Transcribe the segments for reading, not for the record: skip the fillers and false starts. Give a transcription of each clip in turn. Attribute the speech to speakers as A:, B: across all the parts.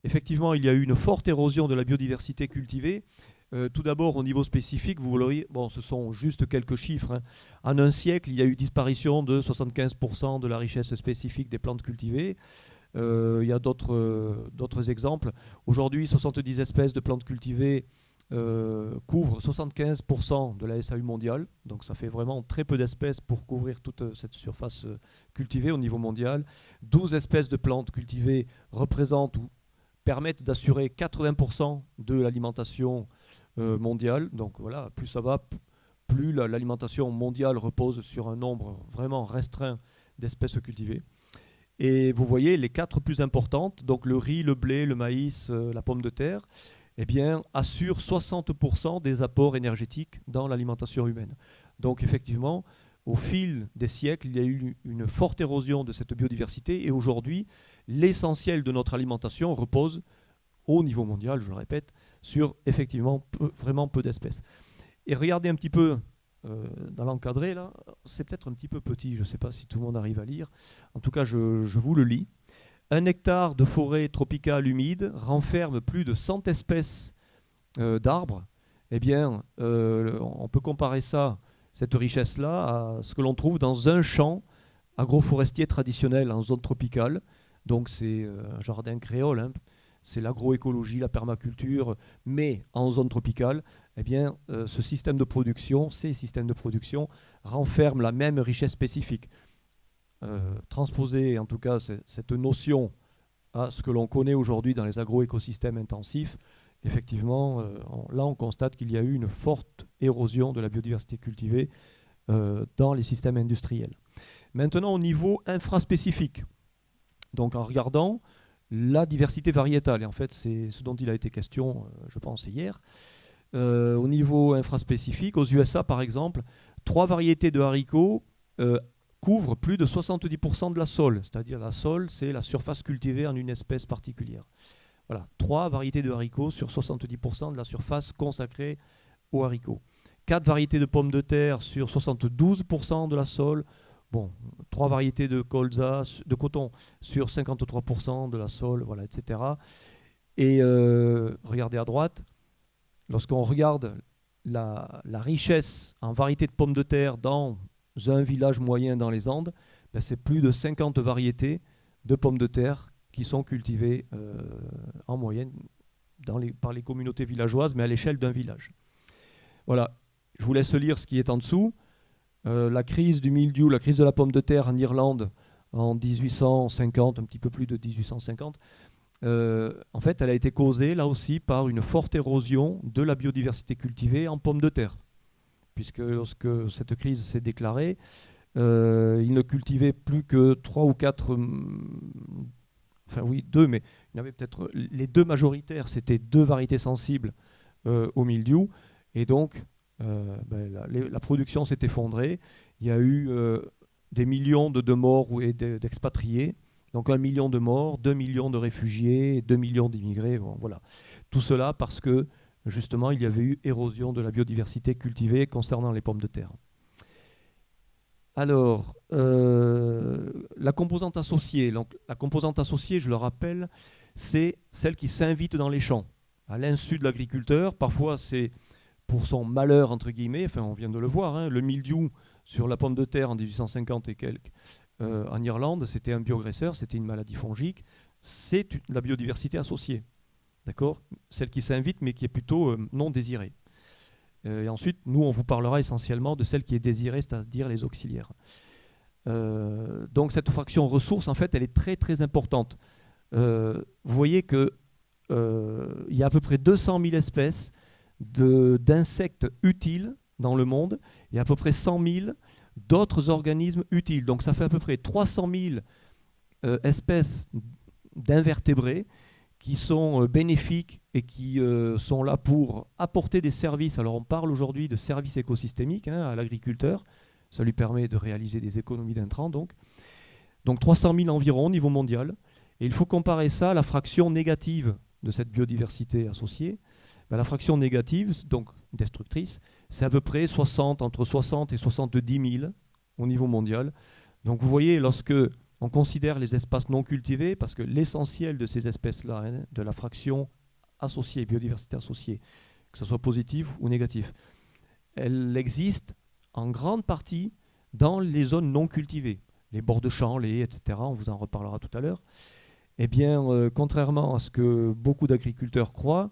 A: effectivement, il y a eu une forte érosion de la biodiversité cultivée. Tout d'abord, au niveau spécifique, vous voyez, bon, ce sont juste quelques chiffres, hein. En un siècle, il y a eu disparition de 75% de la richesse spécifique des plantes cultivées. Il y a d'autres exemples. Aujourd'hui, 70 espèces de plantes cultivées couvrent 75% de la SAU mondiale. Donc ça fait vraiment très peu d'espèces pour couvrir toute cette surface cultivée au niveau mondial. 12 espèces de plantes cultivées représentent ou permettent d'assurer 80% de l'alimentation mondiale. Donc voilà, plus ça va, plus l'alimentation mondiale repose sur un nombre vraiment restreint d'espèces cultivées. Et vous voyez les 4 plus importantes, donc le riz, le blé, le maïs, la pomme de terre, eh bien, assurent 60% des apports énergétiques dans l'alimentation humaine. Donc effectivement, au fil des siècles, il y a eu une forte érosion de cette biodiversité et aujourd'hui, l'essentiel de notre alimentation repose au niveau mondial, je le répète, sur effectivement vraiment peu d'espèces. Et regardez un petit peu dans l'encadré, là, c'est peut-être un petit peu petit, je ne sais pas si tout le monde arrive à lire. En tout cas, je vous le lis. 1 hectare de forêt tropicale humide renferme plus de 100 espèces d'arbres. Eh bien, on peut comparer ça, cette richesse-là, à ce que l'on trouve dans un champ agroforestier traditionnel en zone tropicale. Donc c'est un jardin créole, hein. C'est l'agroécologie, la permaculture, mais en zone tropicale. Eh bien, ces systèmes de production renferment la même richesse spécifique. Transposer en tout cas cette notion à ce que l'on connaît aujourd'hui dans les agroécosystèmes intensifs, effectivement, là on constate qu'il y a eu une forte érosion de la biodiversité cultivée dans les systèmes industriels. Maintenant au niveau infraspécifique, donc en regardant la diversité variétale, et en fait c'est ce dont il a été question, je pense, hier. Au niveau infraspécifique, aux USA par exemple, 3 variétés de haricots couvrent plus de 70% de la sole, c'est-à-dire la sole, c'est la surface cultivée en une espèce particulière. Voilà, 3 variétés de haricots sur 70% de la surface consacrée aux haricots. 4 variétés de pommes de terre sur 72% de la sole. Bon, 3 variétés de colza, de coton sur 53% de la sole, voilà, etc. Et regardez à droite, lorsqu'on regarde la richesse en variétés de pommes de terre dans un village moyen dans les Andes, ben c'est plus de 50 variétés de pommes de terre qui sont cultivées en moyenne par les communautés villageoises, mais à l'échelle d'un village. Voilà, je vous laisse lire ce qui est en dessous. La crise du mildiou, la crise de la pomme de terre en Irlande en 1850, un petit peu plus de 1850, en fait, elle a été causée là aussi par une forte érosion de la biodiversité cultivée en pommes de terre. Puisque lorsque cette crise s'est déclarée, ils ne cultivaient plus que 3 ou 4, enfin oui, 2, mais il y avait peut-être les 2 majoritaires, c'était 2 variétés sensibles au mildiou, et donc la production s'est effondrée. Il y a eu des millions de morts et d'expatriés. Donc 1 million de morts, 2 millions de réfugiés, 2 millions d'immigrés. Bon, voilà. Tout cela parce que justement il y avait eu érosion de la biodiversité cultivée concernant les pommes de terre. Alors, la composante associée. Donc, la composante associée, je le rappelle, c'est celle qui s'invite dans les champs, à l'insu de l'agriculteur. Parfois c'est pour son malheur, entre guillemets, enfin on vient de le voir, hein, le mildiou sur la pomme de terre en 1850 et quelques, en Irlande, c'était un bioagresseur, c'était une maladie fongique, c'est la biodiversité associée, d'accord, celle qui s'invite mais qui est plutôt non désirée. Et ensuite, nous, on vous parlera essentiellement de celle qui est désirée, c'est-à-dire les auxiliaires. Donc cette fraction ressources, en fait, elle est très très importante. Vous voyez qu'il y a à peu près 200 000 espèces d'insectes utiles dans le monde, il y a à peu près 100 000 d'autres organismes utiles. Donc ça fait à peu près 300 000 espèces d'invertébrés qui sont bénéfiques et qui sont là pour apporter des services. Alors on parle aujourd'hui de services écosystémiques, hein, à l'agriculteur. Ça lui permet de réaliser des économies d'intrants. Donc 300 000 environ au niveau mondial. Et il faut comparer ça à la fraction négative de cette biodiversité associée. Ben, la fraction négative, donc destructrice, c'est à peu près entre 60 et 70 000 au niveau mondial. Donc vous voyez, lorsque on considère les espaces non cultivés parce que l'essentiel de ces espèces-là, hein, de la fraction associée, biodiversité associée, que ce soit positif ou négatif, elle existe en grande partie dans les zones non cultivées, les bords de champs, les haies, etc. On vous en reparlera tout à l'heure. Eh bien, contrairement à ce que beaucoup d'agriculteurs croient,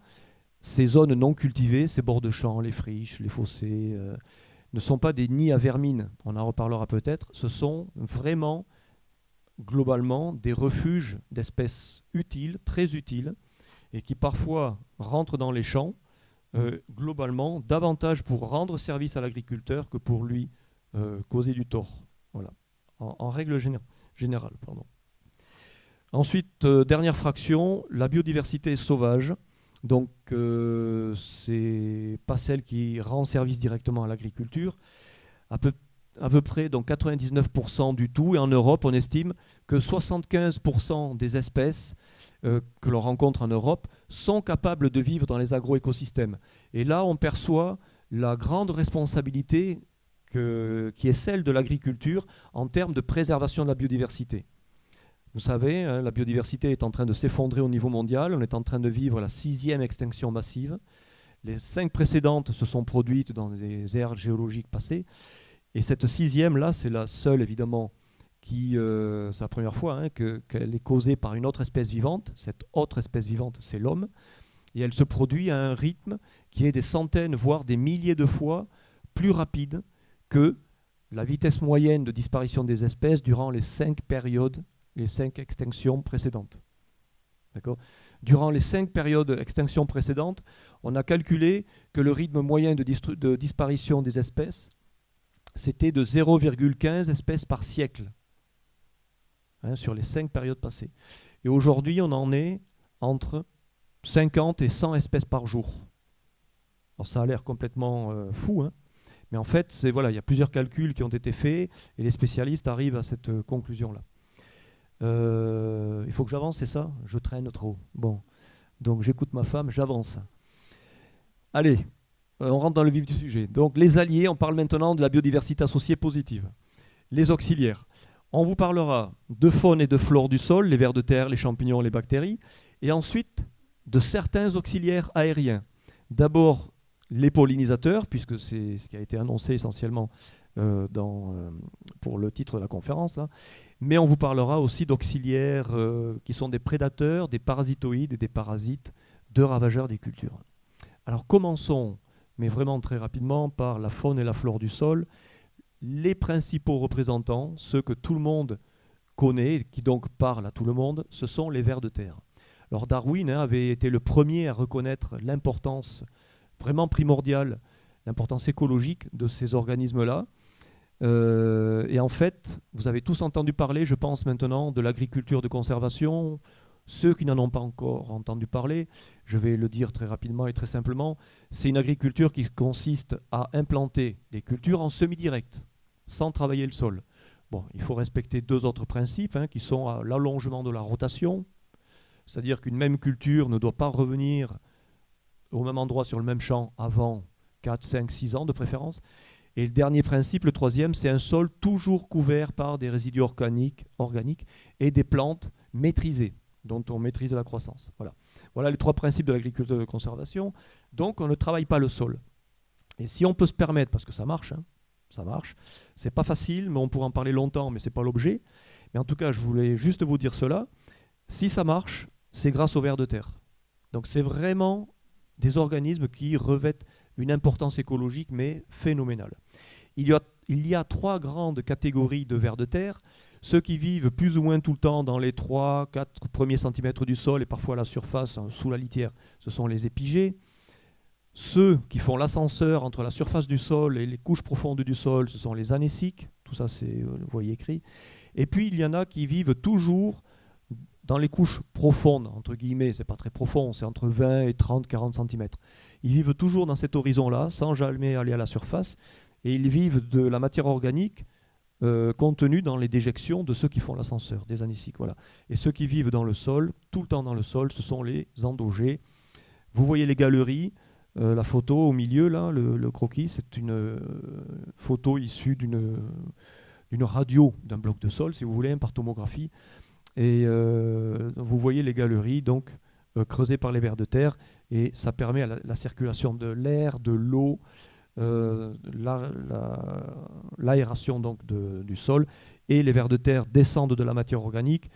A: ces zones non cultivées, ces bords de champs, les friches, les fossés, ne sont pas des nids à vermine. On en reparlera peut-être. Ce sont vraiment, globalement, des refuges d'espèces utiles, très utiles, et qui parfois rentrent dans les champs, globalement, davantage pour rendre service à l'agriculteur que pour lui causer du tort. Voilà. En règle générale. Pardon. Ensuite, dernière fraction, la biodiversité sauvage. Donc, c'est pas celle qui rend service directement à l'agriculture. À peu près donc 99% du tout. Et en Europe, on estime que 75% des espèces que l'on rencontre en Europe sont capables de vivre dans les agroécosystèmes. Et là, on perçoit la grande responsabilité qui est celle de l'agriculture en termes de préservation de la biodiversité. Vous savez, hein, la biodiversité est en train de s'effondrer au niveau mondial. On est en train de vivre la 6e extinction massive. Les 5 précédentes se sont produites dans des ères géologiques passées. Et cette 6e-là, c'est la seule, évidemment, c'est la première fois hein, qu'elle est causée par une autre espèce vivante. Cette autre espèce vivante, c'est l'homme. Et elle se produit à un rythme qui est des centaines, voire des milliers de fois plus rapide que la vitesse moyenne de disparition des espèces durant les 5 extinctions précédentes. D'accord ? Durant les 5 périodes d'extinction précédentes, on a calculé que le rythme moyen de disparition des espèces, c'était de 0,15 espèces par siècle, hein, sur les 5 périodes passées. Et aujourd'hui, on en est entre 50 et 100 espèces par jour. Alors ça a l'air complètement fou, hein, mais en fait, voilà, il y a plusieurs calculs qui ont été faits et les spécialistes arrivent à cette conclusion-là. Il faut que j'avance, c'est ça? Je traîne trop. Bon, donc j'écoute ma femme, j'avance. Allez, on rentre dans le vif du sujet. Donc les alliés, on parle maintenant de la biodiversité associée positive. Les auxiliaires. On vous parlera de faune et de flore du sol, les vers de terre, les champignons, les bactéries, et ensuite de certains auxiliaires aériens. D'abord les pollinisateurs, puisque c'est ce qui a été annoncé essentiellement pour le titre de la conférence, là. Mais on vous parlera aussi d'auxiliaires qui sont des prédateurs, des parasitoïdes et des parasites de ravageurs des cultures. Alors commençons, mais vraiment très rapidement, par la faune et la flore du sol. Les principaux représentants, ceux que tout le monde connaît, qui donc parlent à tout le monde, ce sont les vers de terre. Alors Darwin avait été le premier à reconnaître l'importance vraiment primordiale, l'importance écologique de ces organismes-là. Et en fait, vous avez tous entendu parler, je pense maintenant, de l'agriculture de conservation. Ceux qui n'en ont pas encore entendu parler, je vais le dire très rapidement et très simplement, c'est une agriculture qui consiste à implanter des cultures en semi-direct, sans travailler le sol. Bon, il faut respecter 2 autres principes, hein, qui sont l'allongement de la rotation, c'est-à-dire qu'une même culture ne doit pas revenir au même endroit sur le même champ avant 4, 5, 6 ans de préférence. Et le dernier principe, le 3e, c'est un sol toujours couvert par des résidus organiques et des plantes maîtrisées, dont on maîtrise la croissance. Voilà les 3 principes de l'agriculture de conservation. Donc on ne travaille pas le sol. Et si on peut se permettre, parce que ça marche, hein, ça marche, c'est pas facile, mais on pourra en parler longtemps, mais c'est pas l'objet. Mais en tout cas, je voulais juste vous dire cela. Si ça marche, c'est grâce aux vers de terre. Donc c'est vraiment des organismes qui revêtent une importance écologique, mais phénoménale. Il y a 3 grandes catégories de vers de terre. Ceux qui vivent plus ou moins tout le temps dans les 3-4 premiers centimètres du sol et parfois à la surface, hein, sous la litière, ce sont les épigées. Ceux qui font l'ascenseur entre la surface du sol et les couches profondes du sol, ce sont les anéciques. Tout ça, vous voyez écrit. Et puis, il y en a qui vivent toujours dans les couches profondes, entre guillemets, c'est pas très profond, c'est entre 20 et 30-40 cm. Ils vivent toujours dans cet horizon-là, sans jamais aller à la surface, et ils vivent de la matière organique contenue dans les déjections de ceux qui font l'ascenseur, des anéciques. Voilà. Et ceux qui vivent dans le sol, tout le temps dans le sol, ce sont les endogés. Vous voyez les galeries, la photo au milieu, là, le croquis, c'est une photo issue d'une radio d'un bloc de sol, si vous voulez, par tomographie. Et vous voyez les galeries donc creusées par les vers de terre, et ça permet à la circulation de l'air, de l'eau, l'aération donc du sol, et les vers de terre descendent de la matière organique.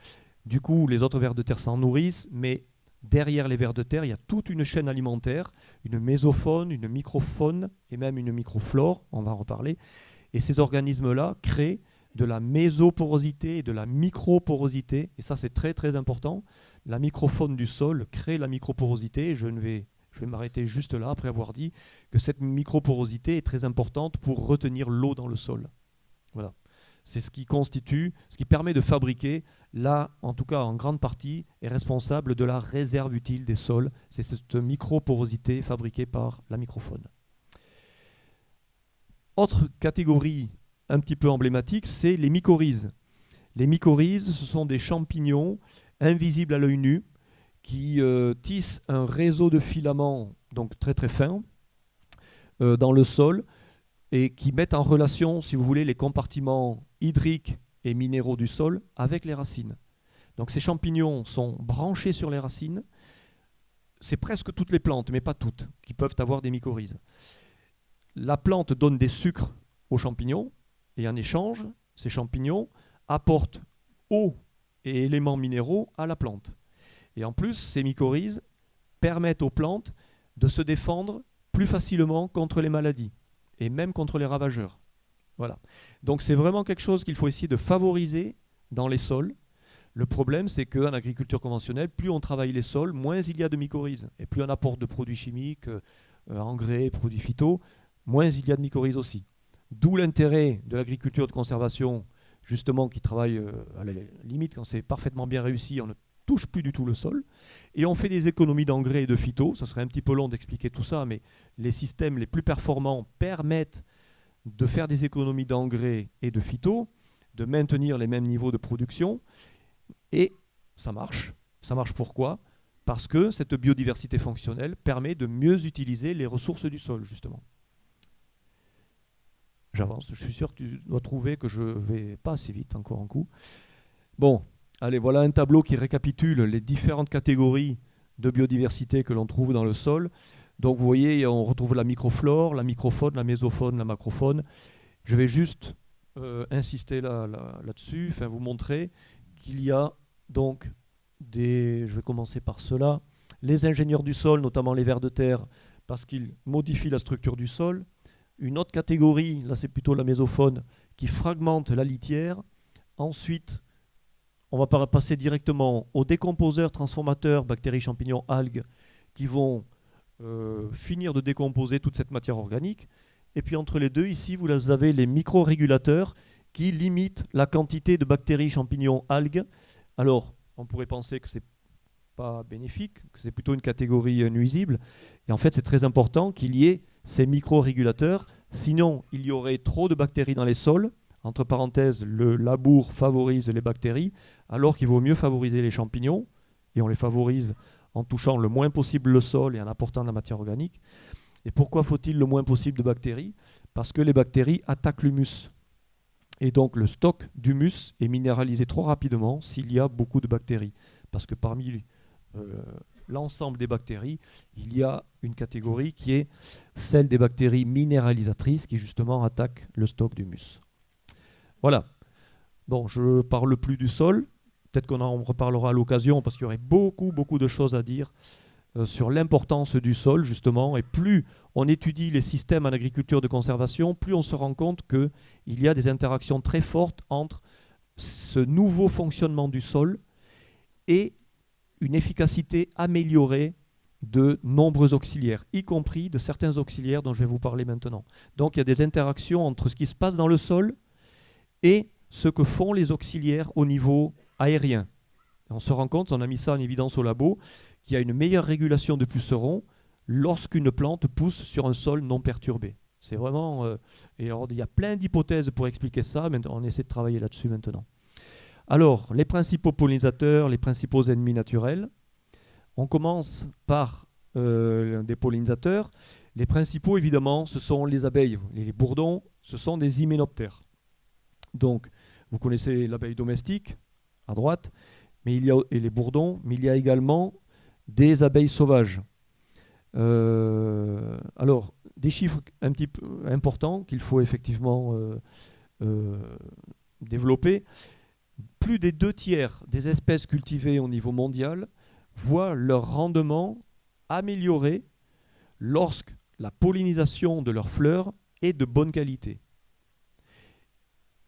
A: Du coup, les autres vers de terre s'en nourrissent, mais derrière les vers de terre, il y a toute une chaîne alimentaire, une mésofaune, une microfaune et même une microflore, on va en reparler. Et ces organismes-là créent de la mésoporosité et de la microporosité, et ça c'est très très important. La microfaune du sol crée la microporosité, et je vais m'arrêter juste là après avoir dit que cette microporosité est très importante pour retenir l'eau dans le sol. Voilà. C'est ce qui constitue, ce qui permet de fabriquer, là, en tout cas en grande partie, est responsable de la réserve utile des sols. C'est cette microporosité fabriquée par la microfaune. Autre catégorie un petit peu emblématique, c'est les mycorhizes. Les mycorhizes, ce sont des champignons invisibles à l'œil nu qui tissent un réseau de filaments donc très très fins dans le sol et qui mettent en relation, si vous voulez, les compartiments hydriques et minéraux du sol avec les racines. Donc ces champignons sont branchés sur les racines. C'est presque toutes les plantes, mais pas toutes, qui peuvent avoir des mycorhizes. La plante donne des sucres aux champignons, et en échange, ces champignons apportent eau et éléments minéraux à la plante. Et en plus, ces mycorhizes permettent aux plantes de se défendre plus facilement contre les maladies, et même contre les ravageurs. Voilà. Donc c'est vraiment quelque chose qu'il faut essayer de favoriser dans les sols. Le problème, c'est qu'en agriculture conventionnelle, plus on travaille les sols, moins il y a de mycorhizes. Et plus on apporte de produits chimiques, engrais, produits phyto, moins il y a de mycorhizes aussi. D'où l'intérêt de l'agriculture de conservation, justement, qui travaille à la limite, quand c'est parfaitement bien réussi, on ne touche plus du tout le sol. Et on fait des économies d'engrais et de phyto. Ça serait un petit peu long d'expliquer tout ça, mais les systèmes les plus performants permettent de faire des économies d'engrais et de phyto, de maintenir les mêmes niveaux de production. Et ça marche. Ça marche pourquoi ? Parce que cette biodiversité fonctionnelle permet de mieux utiliser les ressources du sol, justement. J'avance, je suis sûr que tu dois trouver que je ne vais pas assez vite encore un coup. Bon, allez, voilà un tableau qui récapitule les différentes catégories de biodiversité que l'on trouve dans le sol. Donc vous voyez, on retrouve la microflore, la microfaune, la mésofaune, la macrofaune. Je vais juste insister là-dessus, enfin vous montrer qu'il y a donc je vais commencer par cela, les ingénieurs du sol, notamment les vers de terre, parce qu'ils modifient la structure du sol. Une autre catégorie, là c'est plutôt la mésofaune, qui fragmente la litière. Ensuite, on va passer directement aux décomposeurs, transformateurs, bactéries, champignons, algues, qui vont finir de décomposer toute cette matière organique. Et puis entre les deux, ici, vous avez les microrégulateurs qui limitent la quantité de bactéries, champignons, algues. Alors, on pourrait penser que ce n'est pas bénéfique, que c'est plutôt une catégorie nuisible. Et en fait, c'est très important qu'il y ait ces microrégulateurs. Sinon, il y aurait trop de bactéries dans les sols. Entre parenthèses, le labour favorise les bactéries, alors qu'il vaut mieux favoriser les champignons. Et on les favorise en touchant le moins possible le sol et en apportant de la matière organique. Et pourquoi faut-il le moins possible de bactéries ? Parce que les bactéries attaquent l'humus. Et donc le stock d'humus est minéralisé trop rapidement s'il y a beaucoup de bactéries. Parce que parmi l'ensemble des bactéries, il y a une catégorie qui est celle des bactéries minéralisatrices qui justement attaquent le stock d'humus. Voilà. Bon, je ne parle plus du sol. Peut-être qu'on en reparlera à l'occasion parce qu'il y aurait beaucoup de choses à dire sur l'importance du sol, justement. Et plus on étudie les systèmes en agriculture de conservation, plus on se rend compte qu'il y a des interactions très fortes entre ce nouveau fonctionnement du sol et une efficacité améliorée de nombreux auxiliaires, y compris de certains auxiliaires dont je vais vous parler maintenant. Donc il y a des interactions entre ce qui se passe dans le sol et ce que font les auxiliaires au niveau aérien. On se rend compte, on a mis ça en évidence au labo, qu'il y a une meilleure régulation de pucerons lorsqu'une plante pousse sur un sol non perturbé. C'est vraiment... et alors, il y a plein d'hypothèses pour expliquer ça, mais on essaie de travailler là-dessus maintenant. Alors, les principaux pollinisateurs, les principaux ennemis naturels. On commence par des pollinisateurs. Les principaux, évidemment, ce sont les abeilles. Les bourdons, ce sont des hyménoptères. Donc, vous connaissez l'abeille domestique, à droite, mais et les bourdons, mais il y a également des abeilles sauvages. Alors, des chiffres un petit peu importants qu'il faut effectivement euh, développer. Plus des 2/3 des espèces cultivées au niveau mondial voient leur rendement amélioré lorsque la pollinisation de leurs fleurs est de bonne qualité.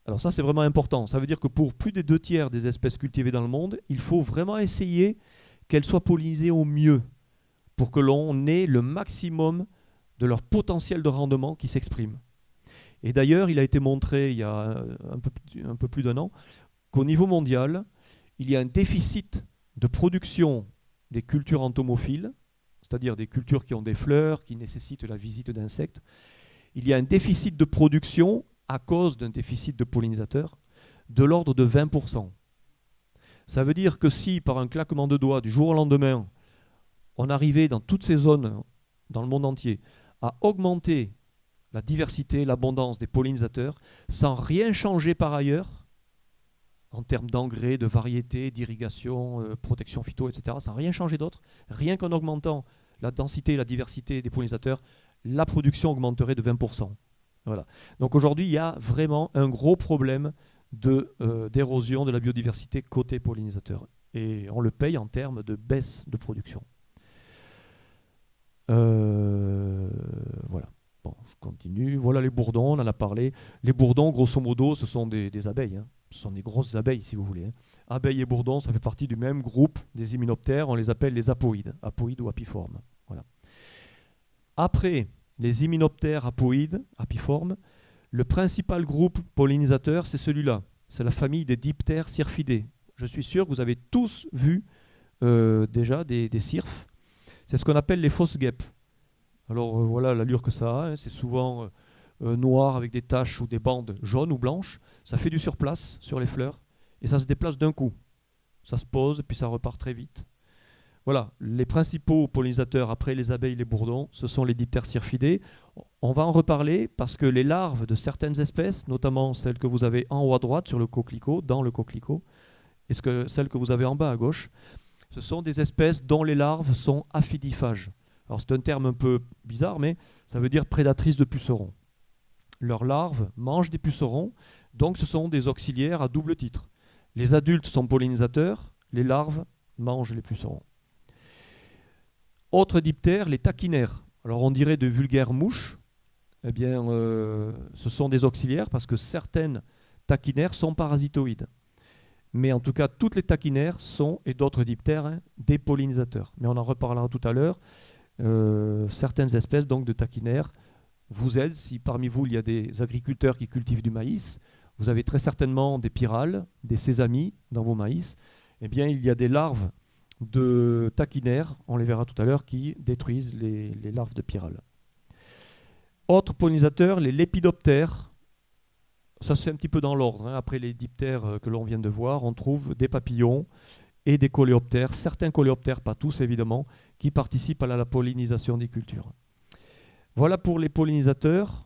A: Alors ça, c'est vraiment important. Ça veut dire que pour plus des 2/3 des espèces cultivées dans le monde, il faut vraiment essayer qu'elles soient pollinisées au mieux pour que l'on ait le maximum de leur potentiel de rendement qui s'exprime. Et d'ailleurs, il a été montré il y a un peu plus d'1 an qu'au niveau mondial, il y a un déficit de production des cultures entomophiles, c'est-à-dire des cultures qui ont des fleurs, qui nécessitent la visite d'insectes. Il y a un déficit de production à cause d'un déficit de pollinisateurs de l'ordre de 20%. Ça veut dire que si, par un claquement de doigts, du jour au lendemain, on arrivait dans toutes ces zones, dans le monde entier, à augmenter la diversité, l'abondance des pollinisateurs, sans rien changer par ailleurs, en termes d'engrais, de variété, d'irrigation, protection phyto, etc., sans rien changer d'autre, rien qu'en augmentant la densité et la diversité des pollinisateurs, la production augmenterait de 20%. Voilà. Donc aujourd'hui, il y a vraiment un gros problème d'érosion de la biodiversité côté pollinisateur. Et on le paye en termes de baisse de production. Voilà. Bon, je continue. Voilà les bourdons, on en a parlé. Les bourdons, grosso modo, ce sont des abeilles. Hein. Ce sont des grosses abeilles, si vous voulez. Hein. Abeilles et bourdons, ça fait partie du même groupe des hyménoptères. On les appelle les apoïdes, apoïdes ou apiformes. Voilà. Après les hyménoptères apoïdes, apiformes, le principal groupe pollinisateur, c'est celui-là. C'est la famille des diptères syrphidés. Je suis sûr que vous avez tous vu déjà des syrphes. C'est ce qu'on appelle les fausses guêpes. Alors voilà l'allure que ça a, hein. C'est souvent noir avec des taches ou des bandes jaunes ou blanches. Ça fait du surplace sur les fleurs et ça se déplace d'un coup. Ça se pose et puis ça repart très vite. Voilà, les principaux pollinisateurs après les abeilles et les bourdons, ce sont les diptères syrphidés. On va en reparler parce que les larves de certaines espèces, notamment celles que vous avez en haut à droite sur le coquelicot, dans le coquelicot, et celles que vous avez en bas à gauche, ce sont des espèces dont les larves sont aphidiphages. Alors c'est un terme un peu bizarre, mais ça veut dire prédatrices de pucerons. Leurs larves mangent des pucerons, donc ce sont des auxiliaires à double titre. Les adultes sont pollinisateurs, les larves mangent les pucerons. Autre diptère, les taquinaires. Alors on dirait de vulgaires mouches. Eh bien, ce sont des auxiliaires parce que certaines taquinaires sont parasitoïdes. Mais en tout cas, toutes les taquinaires sont, et d'autres diptères, hein, des pollinisateurs. Mais on en reparlera tout à l'heure. Certaines espèces donc de taquinaires vous aident. Si parmi vous il y a des agriculteurs qui cultivent du maïs, vous avez très certainement des pyrales, des sésamies dans vos maïs. Eh bien, il y a des larves de taquinaires, on les verra tout à l'heure, qui détruisent les larves de pyrales. Autres pollinisateurs, les lépidoptères. Ça, c'est un petit peu dans l'ordre. Hein. Après les diptères que l'on vient de voir, on trouve des papillons et des coléoptères, certains coléoptères, pas tous évidemment, qui participent à la pollinisation des cultures. Voilà pour les pollinisateurs.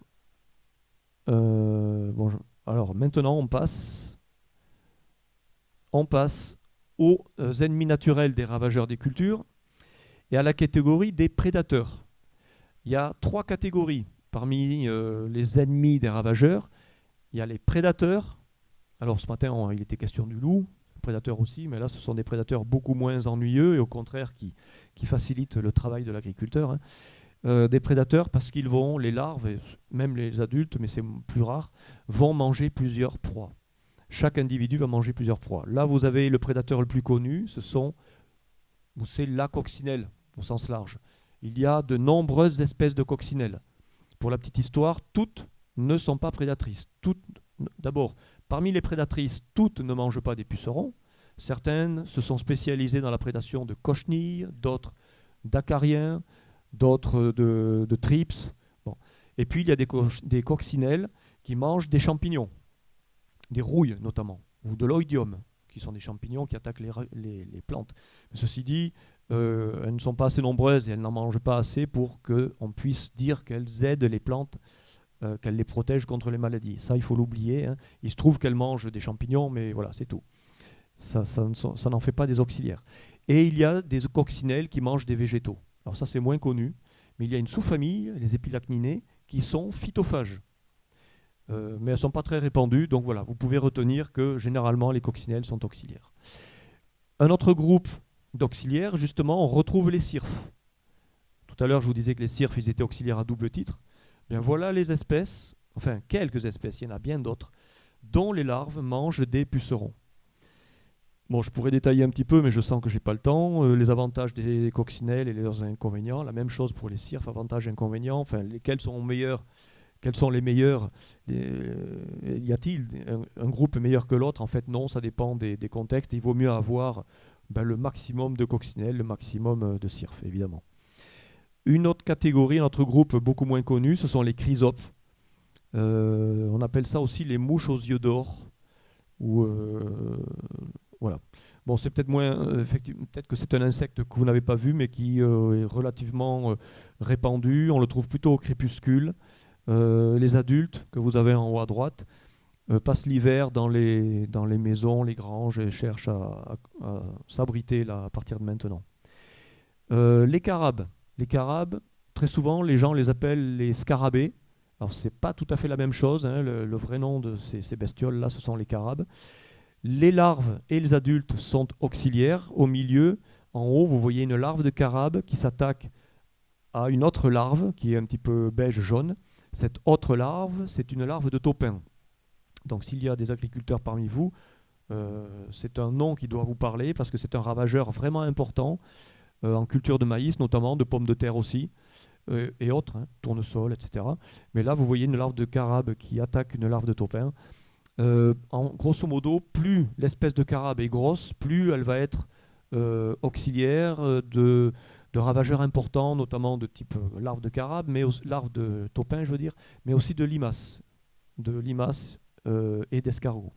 A: Alors maintenant, on passe aux ennemis naturels des ravageurs des cultures et à la catégorie des prédateurs. Il y a 3 catégories parmi les ennemis des ravageurs. Il y a les prédateurs. Alors ce matin, il était question du loup, prédateurs aussi, mais là ce sont des prédateurs beaucoup moins ennuyeux et au contraire qui facilitent le travail de l'agriculteur. Hein. Des prédateurs parce qu'ils vont, les larves, et même les adultes, mais c'est plus rare, vont manger plusieurs proies. Chaque individu va manger plusieurs proies. Là, vous avez le prédateur le plus connu, c'est la coccinelle, au sens large. Il y a de nombreuses espèces de coccinelles. Pour la petite histoire, toutes ne sont pas prédatrices. D'abord, parmi les prédatrices, toutes ne mangent pas des pucerons. Certaines se sont spécialisées dans la prédation de cochenilles, d'autres d'acariens, d'autres de thrips. Bon. Et puis, il y a des coccinelles qui mangent des champignons, des rouilles notamment, ou de l'oïdium, qui sont des champignons qui attaquent les plantes. Mais ceci dit, elles ne sont pas assez nombreuses et elles n'en mangent pas assez pour qu'on puisse dire qu'elles aident les plantes qu'elle les protège contre les maladies. Ça, il faut l'oublier, hein. Il se trouve qu'elles mangent des champignons, mais voilà, c'est tout. Ça n'en fait pas des auxiliaires. Et il y a des coccinelles qui mangent des végétaux. Alors ça, c'est moins connu, mais il y a une sous-famille, les épilacninées, qui sont phytophages. Mais elles ne sont pas très répandues, donc voilà, vous pouvez retenir que généralement les coccinelles sont auxiliaires. Un autre groupe d'auxiliaires, justement, on retrouve les cirfes. Tout à l'heure, je vous disais que les cirfes, ils étaient auxiliaires à double titre. Bien voilà les espèces, enfin quelques espèces, il y en a bien d'autres, dont les larves mangent des pucerons. Bon, je pourrais détailler un petit peu, mais je sens que je n'ai pas le temps. Les avantages des coccinelles et leurs inconvénients, la même chose pour les cirfes, avantages et inconvénients, enfin lesquels sont meilleurs. Quels sont les meilleurs? Y a-t-il un groupe meilleur que l'autre? En fait, non, ça dépend des contextes. Il vaut mieux avoir le maximum de coccinelles, le maximum de cirfes, évidemment. Une autre catégorie, un autre groupe beaucoup moins connu, ce sont les chrysopes. On appelle ça aussi les mouches aux yeux d'or. Voilà. Bon, c'est peut-être moins, effectivement, peut-être que c'est un insecte que vous n'avez pas vu, mais qui est relativement répandu. On le trouve plutôt au crépuscule. Les adultes que vous avez en haut à droite passent l'hiver dans les maisons, les granges et cherchent à s'abriter là, à partir de maintenant. Les carabes. Les carabes, très souvent, les gens les appellent les scarabées. Alors, ce n'est pas tout à fait la même chose, hein. Le vrai nom de ces bestioles-là, ce sont les carabes. Les larves et les adultes sont auxiliaires. Au milieu, en haut, vous voyez une larve de carabe qui s'attaque à une autre larve qui est un petit peu beige-jaune. Cette autre larve, c'est une larve de taupin. Donc s'il y a des agriculteurs parmi vous, c'est un nom qui doit vous parler parce que c'est un ravageur vraiment important en culture de maïs, notamment de pommes de terre aussi, et autres, hein, tournesol, etc. Mais là, vous voyez une larve de carabe qui attaque une larve de taupin. Grosso modo, plus l'espèce de carabe est grosse, plus elle va être auxiliaire de ravageurs importants, notamment de type larve de carabe, mais larve de taupin, je veux dire, mais aussi de limaces et d'escargots.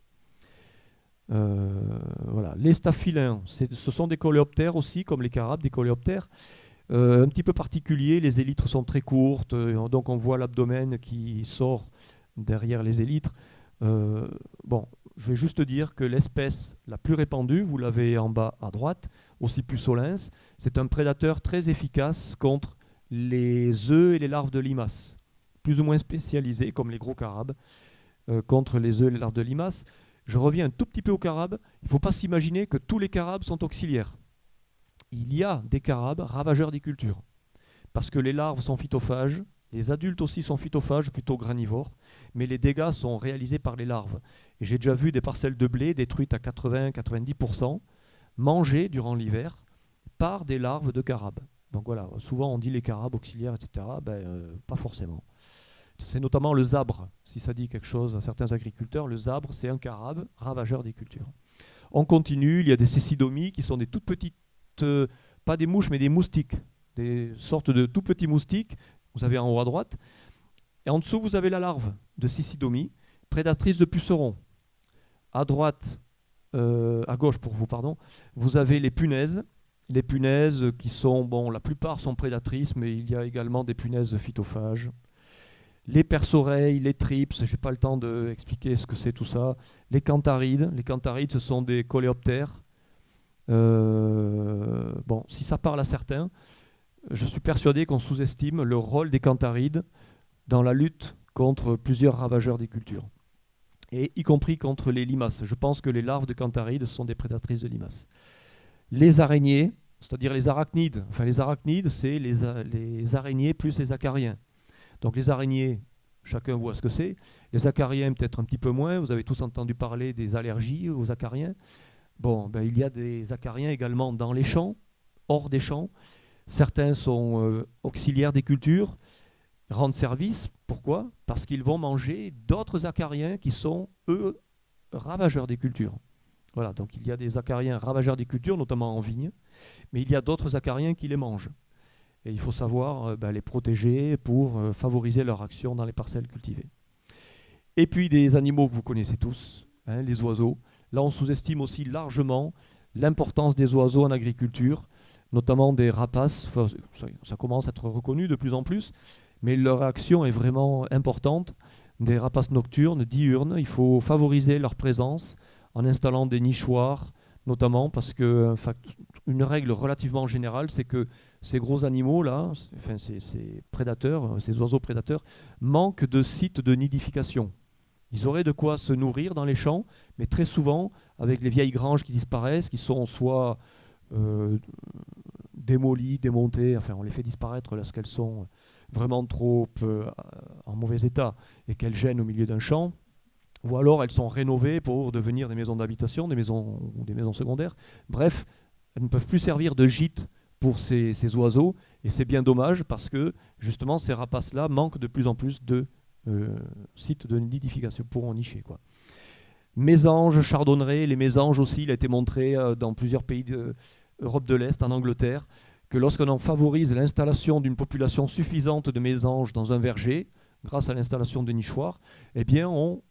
A: Voilà. Les staphylins, ce sont des coléoptères aussi, comme les carabes, des coléoptères. Un petit peu particuliers, les élytres sont très courtes, donc on voit l'abdomen qui sort derrière les élytres. Bon, je vais juste dire que l'espèce la plus répandue, vous l'avez en bas à droite, Ocypus c'est un prédateur très efficace contre les œufs et les larves de limaces, plus ou moins spécialisé comme les gros carabes, contre les œufs et les larves de limaces. Je reviens un tout petit peu aux carabes. Il ne faut pas s'imaginer que tous les carabes sont auxiliaires. Il y a des carabes ravageurs des cultures, parce que les larves sont phytophages, les adultes aussi sont phytophages, plutôt granivores, mais les dégâts sont réalisés par les larves. Et j'ai déjà vu des parcelles de blé détruites à 80-90%, mangées durant l'hiver par des larves de carabes. Donc voilà, souvent on dit les carabes auxiliaires, etc. Pas forcément. C'est notamment le zabre, si ça dit quelque chose à certains agriculteurs. Le zabre, c'est un carabe ravageur des cultures. On continue, il y a des cécidomies qui sont des toutes petites, pas des mouches, mais des moustiques, des sortes de tout petits moustiques. Vous avez en haut à droite. Et en dessous, vous avez la larve de cécidomie, prédatrice de pucerons. À droite, à gauche pour vous, pardon, vous avez les punaises. Les punaises qui sont, bon, la plupart sont prédatrices, mais il y a également des punaises phytophages. Les perce-oreilles, les thrips, je n'ai pas le temps d'expliquer ce que c'est tout ça. Les cantharides, ce sont des coléoptères. Bon, si ça parle à certains, je suis persuadé qu'on sous-estime le rôle des cantharides dans la lutte contre plusieurs ravageurs des cultures, et y compris contre les limaces. Je pense que les larves de cantharides sont des prédatrices de limaces. Les araignées, c'est-à-dire les arachnides. Enfin, les arachnides, c'est les araignées plus les acariens. Donc les araignées, chacun voit ce que c'est. Les acariens, peut-être un petit peu moins. Vous avez tous entendu parler des allergies aux acariens. Bon, il y a des acariens également dans les champs, hors des champs. Certains sont auxiliaires des cultures, rendent service. Pourquoi? Parce qu'ils vont manger d'autres acariens qui sont, eux, ravageurs des cultures. Voilà, donc il y a des acariens ravageurs des cultures, notamment en vigne, mais il y a d'autres acariens qui les mangent. Et il faut savoir les protéger pour favoriser leur action dans les parcelles cultivées. Et puis des animaux que vous connaissez tous, hein, les oiseaux. Là, on sous-estime aussi largement l'importance des oiseaux en agriculture, notamment des rapaces. Enfin, ça commence à être reconnu de plus en plus, mais leur action est vraiment importante. Des rapaces nocturnes, diurnes, il faut favoriser leur présence en installant des nichoirs, notamment parce que une règle relativement générale, c'est que ces gros animaux-là, enfin ces prédateurs, ces oiseaux prédateurs, manquent de sites de nidification. Ils auraient de quoi se nourrir dans les champs, mais très souvent, avec les vieilles granges qui disparaissent, qui sont soit démolies, démontées, enfin on les fait disparaître lorsqu'elles sont vraiment trop en mauvais état et qu'elles gênent au milieu d'un champ, ou alors elles sont rénovées pour devenir des maisons d'habitation, des maisons secondaires. Bref, elles ne peuvent plus servir de gîte pour ces oiseaux, et c'est bien dommage parce que justement ces rapaces-là manquent de plus en plus de sites de nidification pour en nicher, quoi. Mésanges, chardonnerets, les mésanges aussi, il a été montré dans plusieurs pays d'Europe de l'Est, en Angleterre, que lorsqu'on en favorise l'installation d'une population suffisante de mésanges dans un verger, grâce à l'installation de nichoirs, eh bien on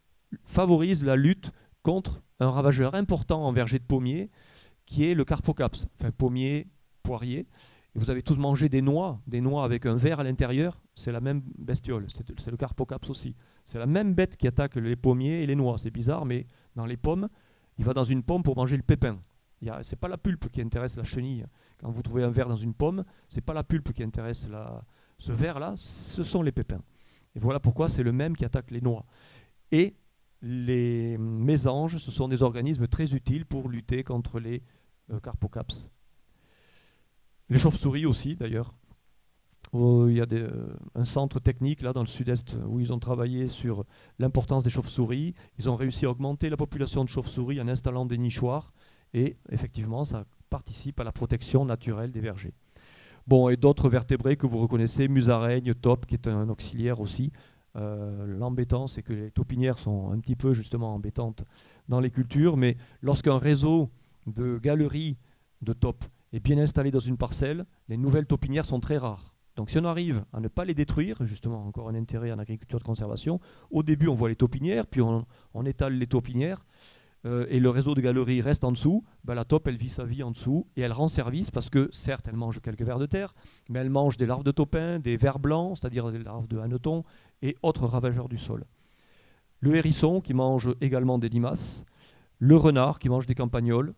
A: favorise la lutte contre un ravageur important en verger de pommiers, qui est le carpocaps, enfin pommier, poirier. Et vous avez tous mangé des noix avec un ver à l'intérieur, c'est la même bestiole, c'est le carpocaps aussi. C'est la même bête qui attaque les pommiers et les noix. C'est bizarre, mais dans les pommes, il va dans une pomme pour manger le pépin. Ce n'est pas la pulpe qui intéresse la chenille. Quand vous trouvez un ver dans une pomme, ce n'est pas la pulpe qui intéresse ce ver-là, ce sont les pépins. Et voilà pourquoi c'est le même qui attaque les noix. Et les mésanges, ce sont des organismes très utiles pour lutter contre les carpocaps. Les chauves-souris aussi, d'ailleurs. Il y a un centre technique là dans le sud-est où ils ont travaillé sur l'importance des chauves-souris. Ils ont réussi à augmenter la population de chauves-souris en installant des nichoirs et effectivement ça participe à la protection naturelle des vergers. Bon, et d'autres vertébrés que vous reconnaissez, musaraigne, taupe qui est un auxiliaire aussi. L'embêtant, c'est que les taupinières sont un petit peu justement embêtantes dans les cultures, mais lorsqu'un réseau de galeries de taupes est bien installé dans une parcelle, les nouvelles taupinières sont très rares. Donc si on arrive à ne pas les détruire, justement encore un intérêt en agriculture de conservation, au début on voit les taupinières, puis on étale les taupinières, et le réseau de galeries reste en dessous, ben la taupe elle vit sa vie en dessous, et elle rend service parce que certes elle mange quelques vers de terre, mais elle mange des larves de taupin, des vers blancs, c'est-à-dire des larves de hannetons, et autres ravageurs du sol. Le hérisson qui mange également des limaces, le renard qui mange des campagnols,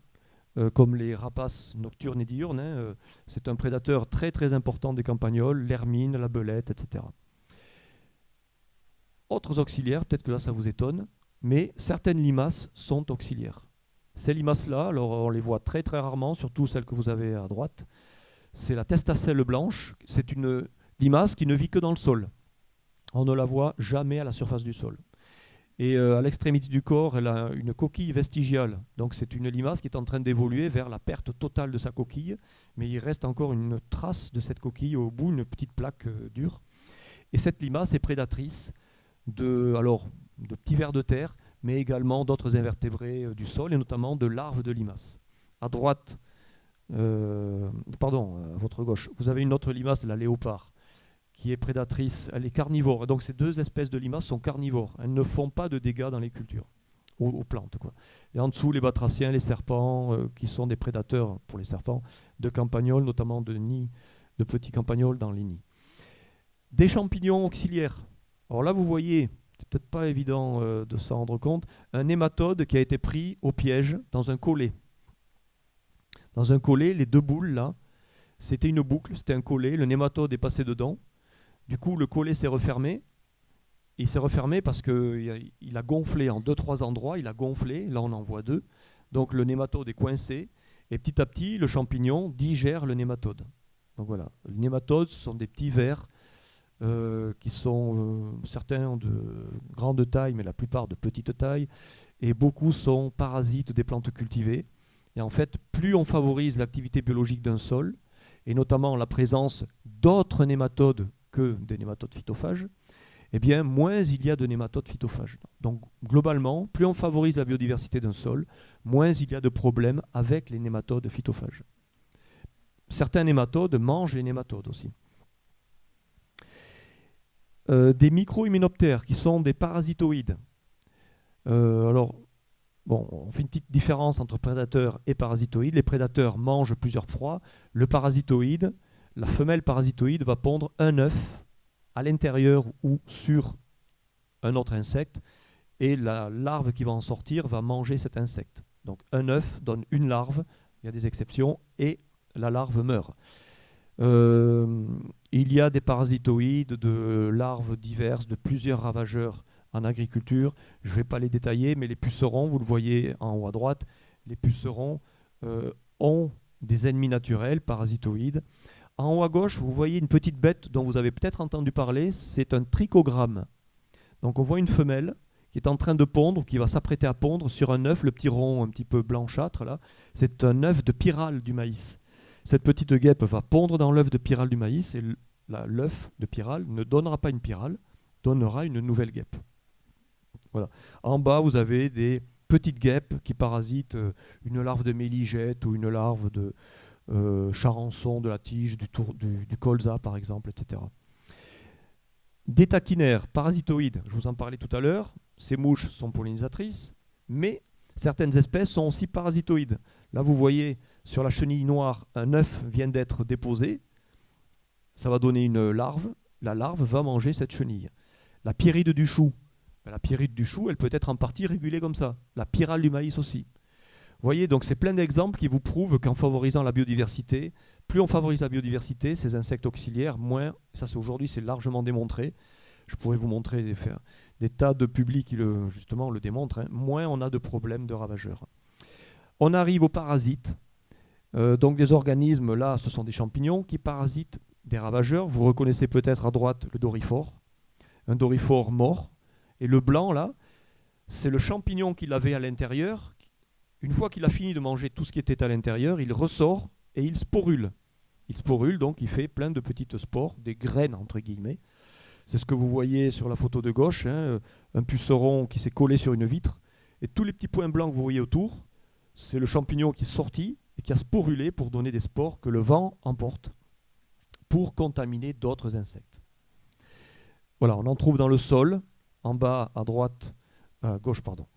A: comme les rapaces nocturnes et diurnes, c'est un prédateur très très important des campagnols, l'hermine, la belette, etc. Autres auxiliaires, peut-être que là ça vous étonne, mais certaines limaces sont auxiliaires. Ces limaces-là, alors on les voit très très rarement, surtout celles que vous avez à droite, c'est la testacelle blanche, c'est une limace qui ne vit que dans le sol. On ne la voit jamais à la surface du sol. Et à l'extrémité du corps, elle a une coquille vestigiale. Donc c'est une limace qui est en train d'évoluer vers la perte totale de sa coquille, mais il reste encore une trace de cette coquille au bout, une petite plaque dure. Et cette limace est prédatrice de petits vers de terre, mais également d'autres invertébrés du sol, et notamment de larves de limaces. À droite, à votre gauche, vous avez une autre limace, la léopard, qui est prédatrice, elle est carnivore. Donc ces deux espèces de limaces sont carnivores. Elles ne font pas de dégâts dans les cultures, aux plantes, quoi. Et en dessous, les batraciens, les serpents, qui sont des prédateurs, pour les serpents, de campagnols, notamment de nids, de petits campagnols dans les nids. Des champignons auxiliaires. Alors là, vous voyez, c'est peut-être pas évident de s'en rendre compte, un nématode qui a été pris au piège dans un collet. Dans un collet, les deux boules, là, c'était une boucle, c'était un collet, le nématode est passé dedans. Du coup, le collet s'est refermé. Il s'est refermé parce qu'il a gonflé en 2-3 endroits. Il a gonflé, là on en voit 2. Donc le nématode est coincé. Et petit à petit, le champignon digère le nématode. Donc voilà, les nématodes, ce sont des petits vers qui sont certains de grande taille, mais la plupart de petite taille. Et beaucoup sont parasites des plantes cultivées. Et en fait, plus on favorise l'activité biologique d'un sol, et notamment la présence d'autres nématodes que des nématodes phytophages, eh bien, moins il y a de nématodes phytophages. Donc, globalement, plus on favorise la biodiversité d'un sol, moins il y a de problèmes avec les nématodes phytophages. Certains nématodes mangent les nématodes aussi. Des micro-hyménoptères qui sont des parasitoïdes. On fait une petite différence entre prédateurs et parasitoïdes. Les prédateurs mangent plusieurs proies. Le parasitoïde, la femelle parasitoïde va pondre un œuf à l'intérieur ou sur un autre insecte, et la larve qui va en sortir va manger cet insecte. Donc un œuf donne une larve, il y a des exceptions, et la larve meurt. Il y a des parasitoïdes, de larves diverses, de plusieurs ravageurs en agriculture. Je ne vais pas les détailler, mais les pucerons, vous le voyez en haut à droite, les pucerons ont des ennemis naturels, parasitoïdes. En haut à gauche, vous voyez une petite bête dont vous avez peut-être entendu parler, c'est un trichogramme. Donc on voit une femelle qui est en train de pondre, qui va s'apprêter à pondre sur un œuf, le petit rond un petit peu blanchâtre là, c'est un œuf de pyrale du maïs. Cette petite guêpe va pondre dans l'œuf de pyrale du maïs et l'œuf de pyrale ne donnera pas une pyrale, donnera une nouvelle guêpe. Voilà. En bas, vous avez des petites guêpes qui parasitent une larve de méligette ou une larve de charançon de la tige, du colza par exemple, etc. Des taquinaires parasitoïdes, je vous en parlais tout à l'heure, ces mouches sont pollinisatrices, mais certaines espèces sont aussi parasitoïdes. Là, vous voyez sur la chenille noire, un œuf vient d'être déposé, ça va donner une larve, la larve va manger cette chenille. La pyrrhide du chou, la pyrrhide du chou, elle peut être en partie régulée comme ça. La pyrale du maïs aussi. Vous voyez, donc c'est plein d'exemples qui vous prouvent qu'en favorisant la biodiversité, plus on favorise la biodiversité, ces insectes auxiliaires, moins, ça c'est aujourd'hui c'est largement démontré, je pourrais vous montrer des tas de publics qui justement le démontrent, hein, moins on a de problèmes de ravageurs. On arrive aux parasites, donc des organismes, là ce sont des champignons qui parasitent des ravageurs, vous reconnaissez peut-être à droite le doryphore, un doryphore mort, et le blanc là, c'est le champignon qu'il avait à l'intérieur. Une fois qu'il a fini de manger tout ce qui était à l'intérieur, il ressort et il sporule. Il sporule, donc il fait plein de petites spores, des graines entre guillemets. C'est ce que vous voyez sur la photo de gauche, hein, un puceron qui s'est collé sur une vitre. Et tous les petits points blancs que vous voyez autour, c'est le champignon qui est sorti et qui a sporulé pour donner des spores que le vent emporte pour contaminer d'autres insectes. Voilà, on en trouve dans le sol, en bas à droite, à gauche, pardon.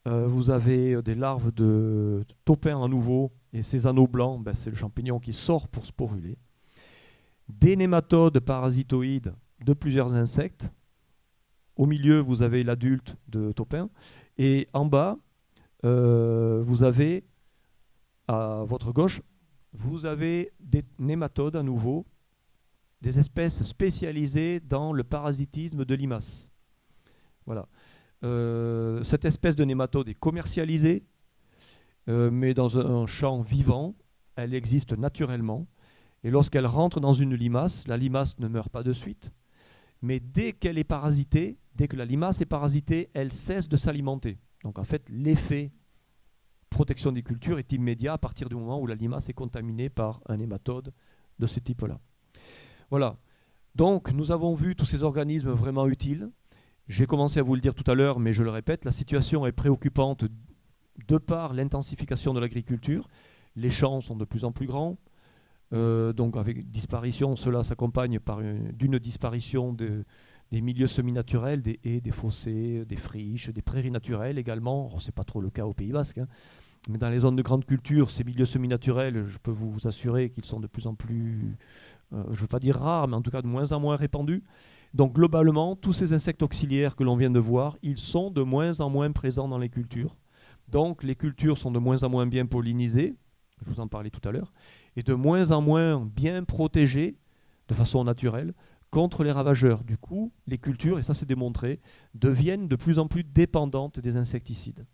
A: Vous avez des larves de taupin à nouveau, et ces anneaux blancs, ben, c'est le champignon qui sort pour sporuler. Des nématodes parasitoïdes de plusieurs insectes. Au milieu, vous avez l'adulte de taupin. Et en bas, vous avez, à votre gauche, vous avez des nématodes à nouveau, des espèces spécialisées dans le parasitisme de limaces. Voilà. Cette espèce de nématode est commercialisée, mais dans un champ vivant, elle existe naturellement. Et lorsqu'elle rentre dans une limace, la limace ne meurt pas de suite, mais dès qu'elle est parasitée, dès que la limace est parasitée, elle cesse de s'alimenter. Donc en fait, l'effet protection des cultures est immédiat à partir du moment où la limace est contaminée par un nématode de ce type-là. Voilà. Donc nous avons vu tous ces organismes vraiment utiles. J'ai commencé à vous le dire tout à l'heure, mais je le répète, la situation est préoccupante de par l'intensification de l'agriculture. Les champs sont de plus en plus grands. Donc avec disparition, cela s'accompagne d'une disparition des milieux semi-naturels, des haies, des fossés, des friches, des prairies naturelles également. Ce n'est pas trop le cas au Pays Basque, hein. Mais dans les zones de grande culture, ces milieux semi-naturels, je peux vous assurer qu'ils sont de plus en plus, je ne veux pas dire rares, mais en tout cas de moins en moins répandus. Donc globalement, tous ces insectes auxiliaires que l'on vient de voir, ils sont de moins en moins présents dans les cultures. Donc les cultures sont de moins en moins bien pollinisées, je vous en parlais tout à l'heure, et de moins en moins bien protégées de façon naturelle contre les ravageurs. Du coup, les cultures, et ça c'est démontré, deviennent de plus en plus dépendantes des insecticides.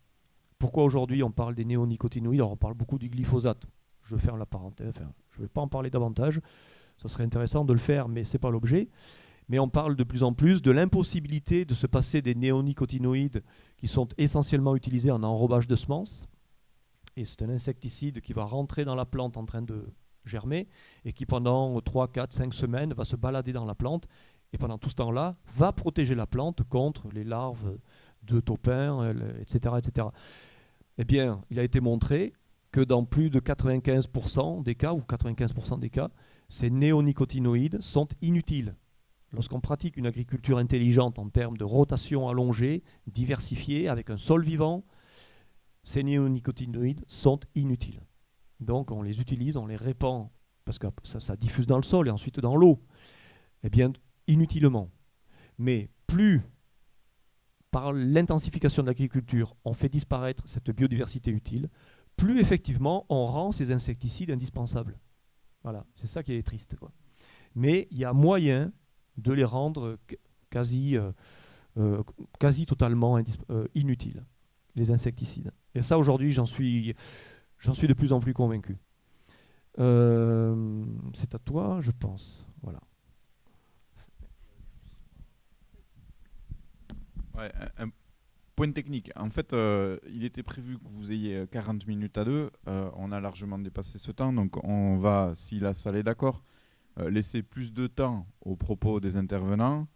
A: Pourquoi aujourd'hui on parle des néonicotinoïdes? Alors on parle beaucoup du glyphosate. Je ferme la parenthèse, enfin, je ne vais pas en parler davantage. Ça serait intéressant de le faire, mais ce n'est pas l'objet. Mais on parle de plus en plus de l'impossibilité de se passer des néonicotinoïdes qui sont essentiellement utilisés en enrobage de semences. Et c'est un insecticide qui va rentrer dans la plante en train de germer et qui pendant 3, 4, 5 semaines va se balader dans la plante et pendant tout ce temps-là va protéger la plante contre les larves de taupin, etc., etc. Eh bien, il a été montré que dans plus de 95% des cas, ou 95% des cas, ces néonicotinoïdes sont inutiles. Lorsqu'on pratique une agriculture intelligente en termes de rotation allongée, diversifiée, avec un sol vivant, ces néonicotinoïdes sont inutiles. Donc on les répand, parce que ça diffuse dans le sol et ensuite dans l'eau. Eh bien, inutilement. Mais plus, par l'intensification de l'agriculture, on fait disparaître cette biodiversité utile, plus effectivement on rend ces insecticides indispensables. Voilà, c'est ça qui est triste, quoi. Mais il y a moyen de les rendre quasi, quasi totalement inutiles, les insecticides. Et ça, aujourd'hui, j'en suis de plus en plus convaincu. C'est à toi, je pense. Voilà.
B: Ouais, un point technique. En fait, il était prévu que vous ayez 40 minutes à deux. On a largement dépassé ce temps. Donc, on va, si la salle est d'accord, laisser plus de temps aux propos des intervenants.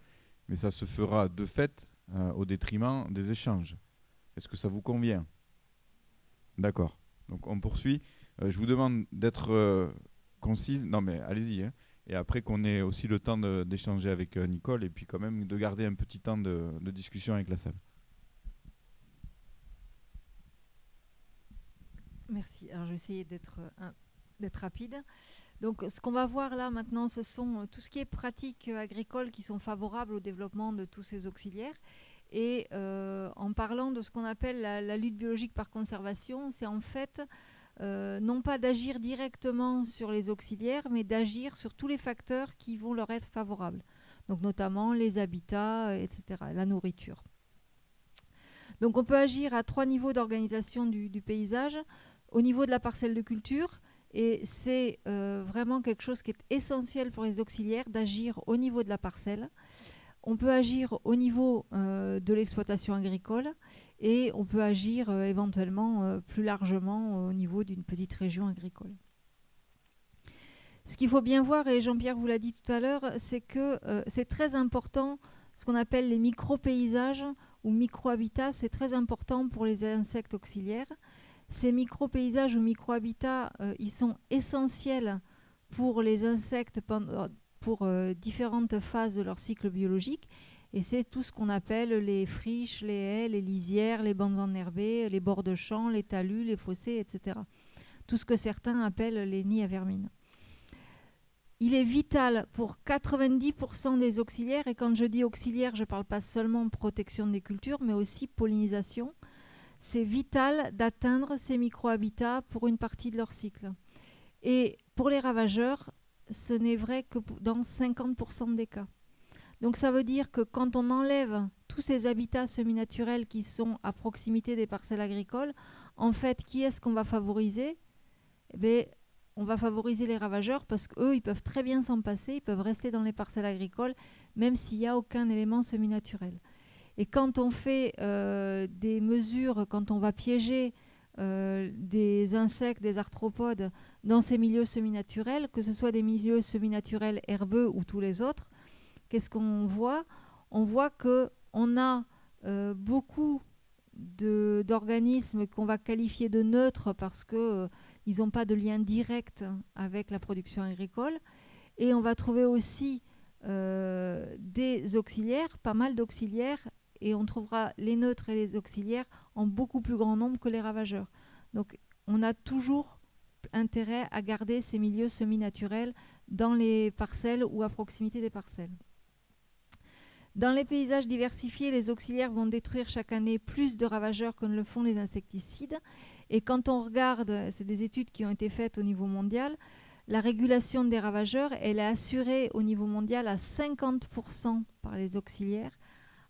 B: Mais ça se fera de fait au détriment des échanges. Est-ce que ça vous convient? D'accord. Donc, on poursuit. Je vous demande d'être concise. Non, mais allez-y, hein. Et après qu'on ait aussi le temps d'échanger avec Nicole et puis quand même de garder un petit temps de discussion avec la salle.
C: Merci. Alors, je vais essayer d'être rapide. Donc, ce qu'on va voir là maintenant, ce sont tout ce qui est pratiques agricoles qui sont favorables au développement de tous ces auxiliaires. Et en parlant de ce qu'on appelle la lutte biologique par conservation, c'est en fait non pas d'agir directement sur les auxiliaires, mais d'agir sur tous les facteurs qui vont leur être favorables. Donc, notamment les habitats, etc., la nourriture. Donc, on peut agir à 3 niveaux d'organisation du paysage. Au niveau de la parcelle de culture, et c'est vraiment quelque chose qui est essentiel pour les auxiliaires, d'agir au niveau de la parcelle. On peut agir au niveau de l'exploitation agricole et on peut agir éventuellement plus largement au niveau d'une petite région agricole. Ce qu'il faut bien voir, et Jean-Pierre vous l'a dit tout à l'heure, c'est que c'est très important, ce qu'on appelle les micro-paysages ou micro-habitats, c'est très important pour les insectes auxiliaires. Ces micro-paysages ou micro-habitats, ils sont essentiels pour les insectes pour différentes phases de leur cycle biologique. Et c'est tout ce qu'on appelle les friches, les haies, les lisières, les bandes enherbées, les bords de champs, les talus, les fossés, etc. Tout ce que certains appellent les nids à vermine. Il est vital pour 90% des auxiliaires, et quand je dis auxiliaires, je ne parle pas seulement protection des cultures, mais aussi pollinisation. C'est vital d'atteindre ces micro-habitats pour une partie de leur cycle. Et pour les ravageurs, ce n'est vrai que dans 50% des cas. Donc ça veut dire que quand on enlève tous ces habitats semi-naturels qui sont à proximité des parcelles agricoles, en fait, qui est-ce qu'on va favoriser? Eh bien, on va favoriser les ravageurs parce qu'eux, ils peuvent très bien s'en passer, ils peuvent rester dans les parcelles agricoles, même s'il n'y a aucun élément semi-naturel. Et quand on fait des mesures, quand on va piéger des insectes, des arthropodes dans ces milieux semi-naturels, que ce soit des milieux semi-naturels herbeux ou tous les autres, qu'est-ce qu'on voit? On voit qu'on a beaucoup d'organismes qu'on va qualifier de neutres parce qu'ils n'ont pas de lien direct avec la production agricole. Et on va trouver aussi des auxiliaires, pas mal d'auxiliaires, et on trouvera les neutres et les auxiliaires en beaucoup plus grand nombre que les ravageurs. Donc on a toujours intérêt à garder ces milieux semi-naturels dans les parcelles ou à proximité des parcelles. Dans les paysages diversifiés, les auxiliaires vont détruire chaque année plus de ravageurs que ne le font les insecticides. Et quand on regarde, c'est des études qui ont été faites au niveau mondial, la régulation des ravageurs, elle est assurée au niveau mondial à 50% par les auxiliaires,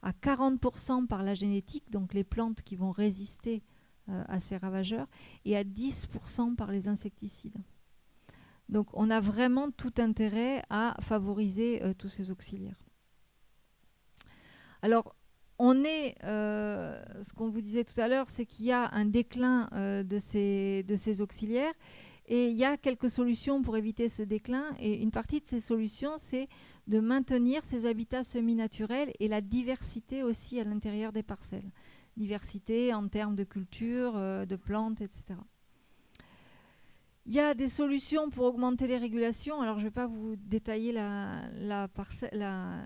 C: à 40% par la génétique, donc les plantes qui vont résister à ces ravageurs, et à 10% par les insecticides. Donc on a vraiment tout intérêt à favoriser tous ces auxiliaires. Alors, ce qu'on vous disait tout à l'heure, c'est qu'il y a un déclin de ces auxiliaires, et il y a quelques solutions pour éviter ce déclin. Et une partie de ces solutions, c'est de maintenir ces habitats semi-naturels et la diversité aussi à l'intérieur des parcelles. Diversité en termes de culture, de plantes, etc. Il y a des solutions pour augmenter les régulations. Alors, je ne vais pas vous détailler la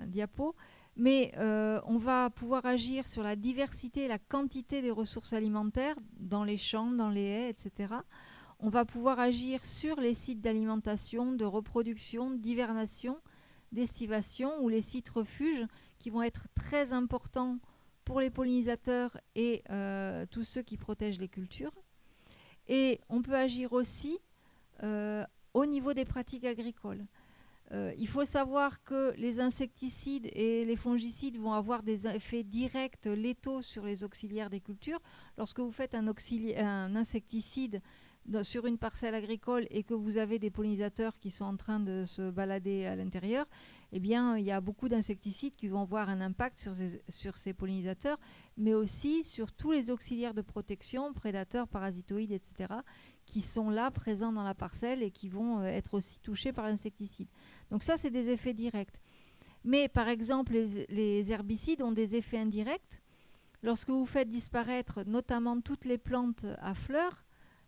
C: diapo, mais on va pouvoir agir sur la diversité et la quantité des ressources alimentaires dans les champs, dans les haies, etc. On va pouvoir agir sur les sites d'alimentation, de reproduction, d'hivernation, d'estivation ou les sites refuges qui vont être très importants pour les pollinisateurs et tous ceux qui protègent les cultures. Et on peut agir aussi au niveau des pratiques agricoles. Il faut savoir que les insecticides et les fongicides vont avoir des effets directs létaux sur les auxiliaires des cultures. Lorsque vous faites un insecticide sur une parcelle agricole et que vous avez des pollinisateurs qui sont en train de se balader à l'intérieur, eh bien, il y a beaucoup d'insecticides qui vont avoir un impact sur ces pollinisateurs, mais aussi sur tous les auxiliaires de protection, prédateurs, parasitoïdes, etc., qui sont là, présents dans la parcelle et qui vont être aussi touchés par l'insecticide. Donc ça, c'est des effets directs. Mais par exemple, les herbicides ont des effets indirects. Lorsque vous faites disparaître notamment toutes les plantes à fleurs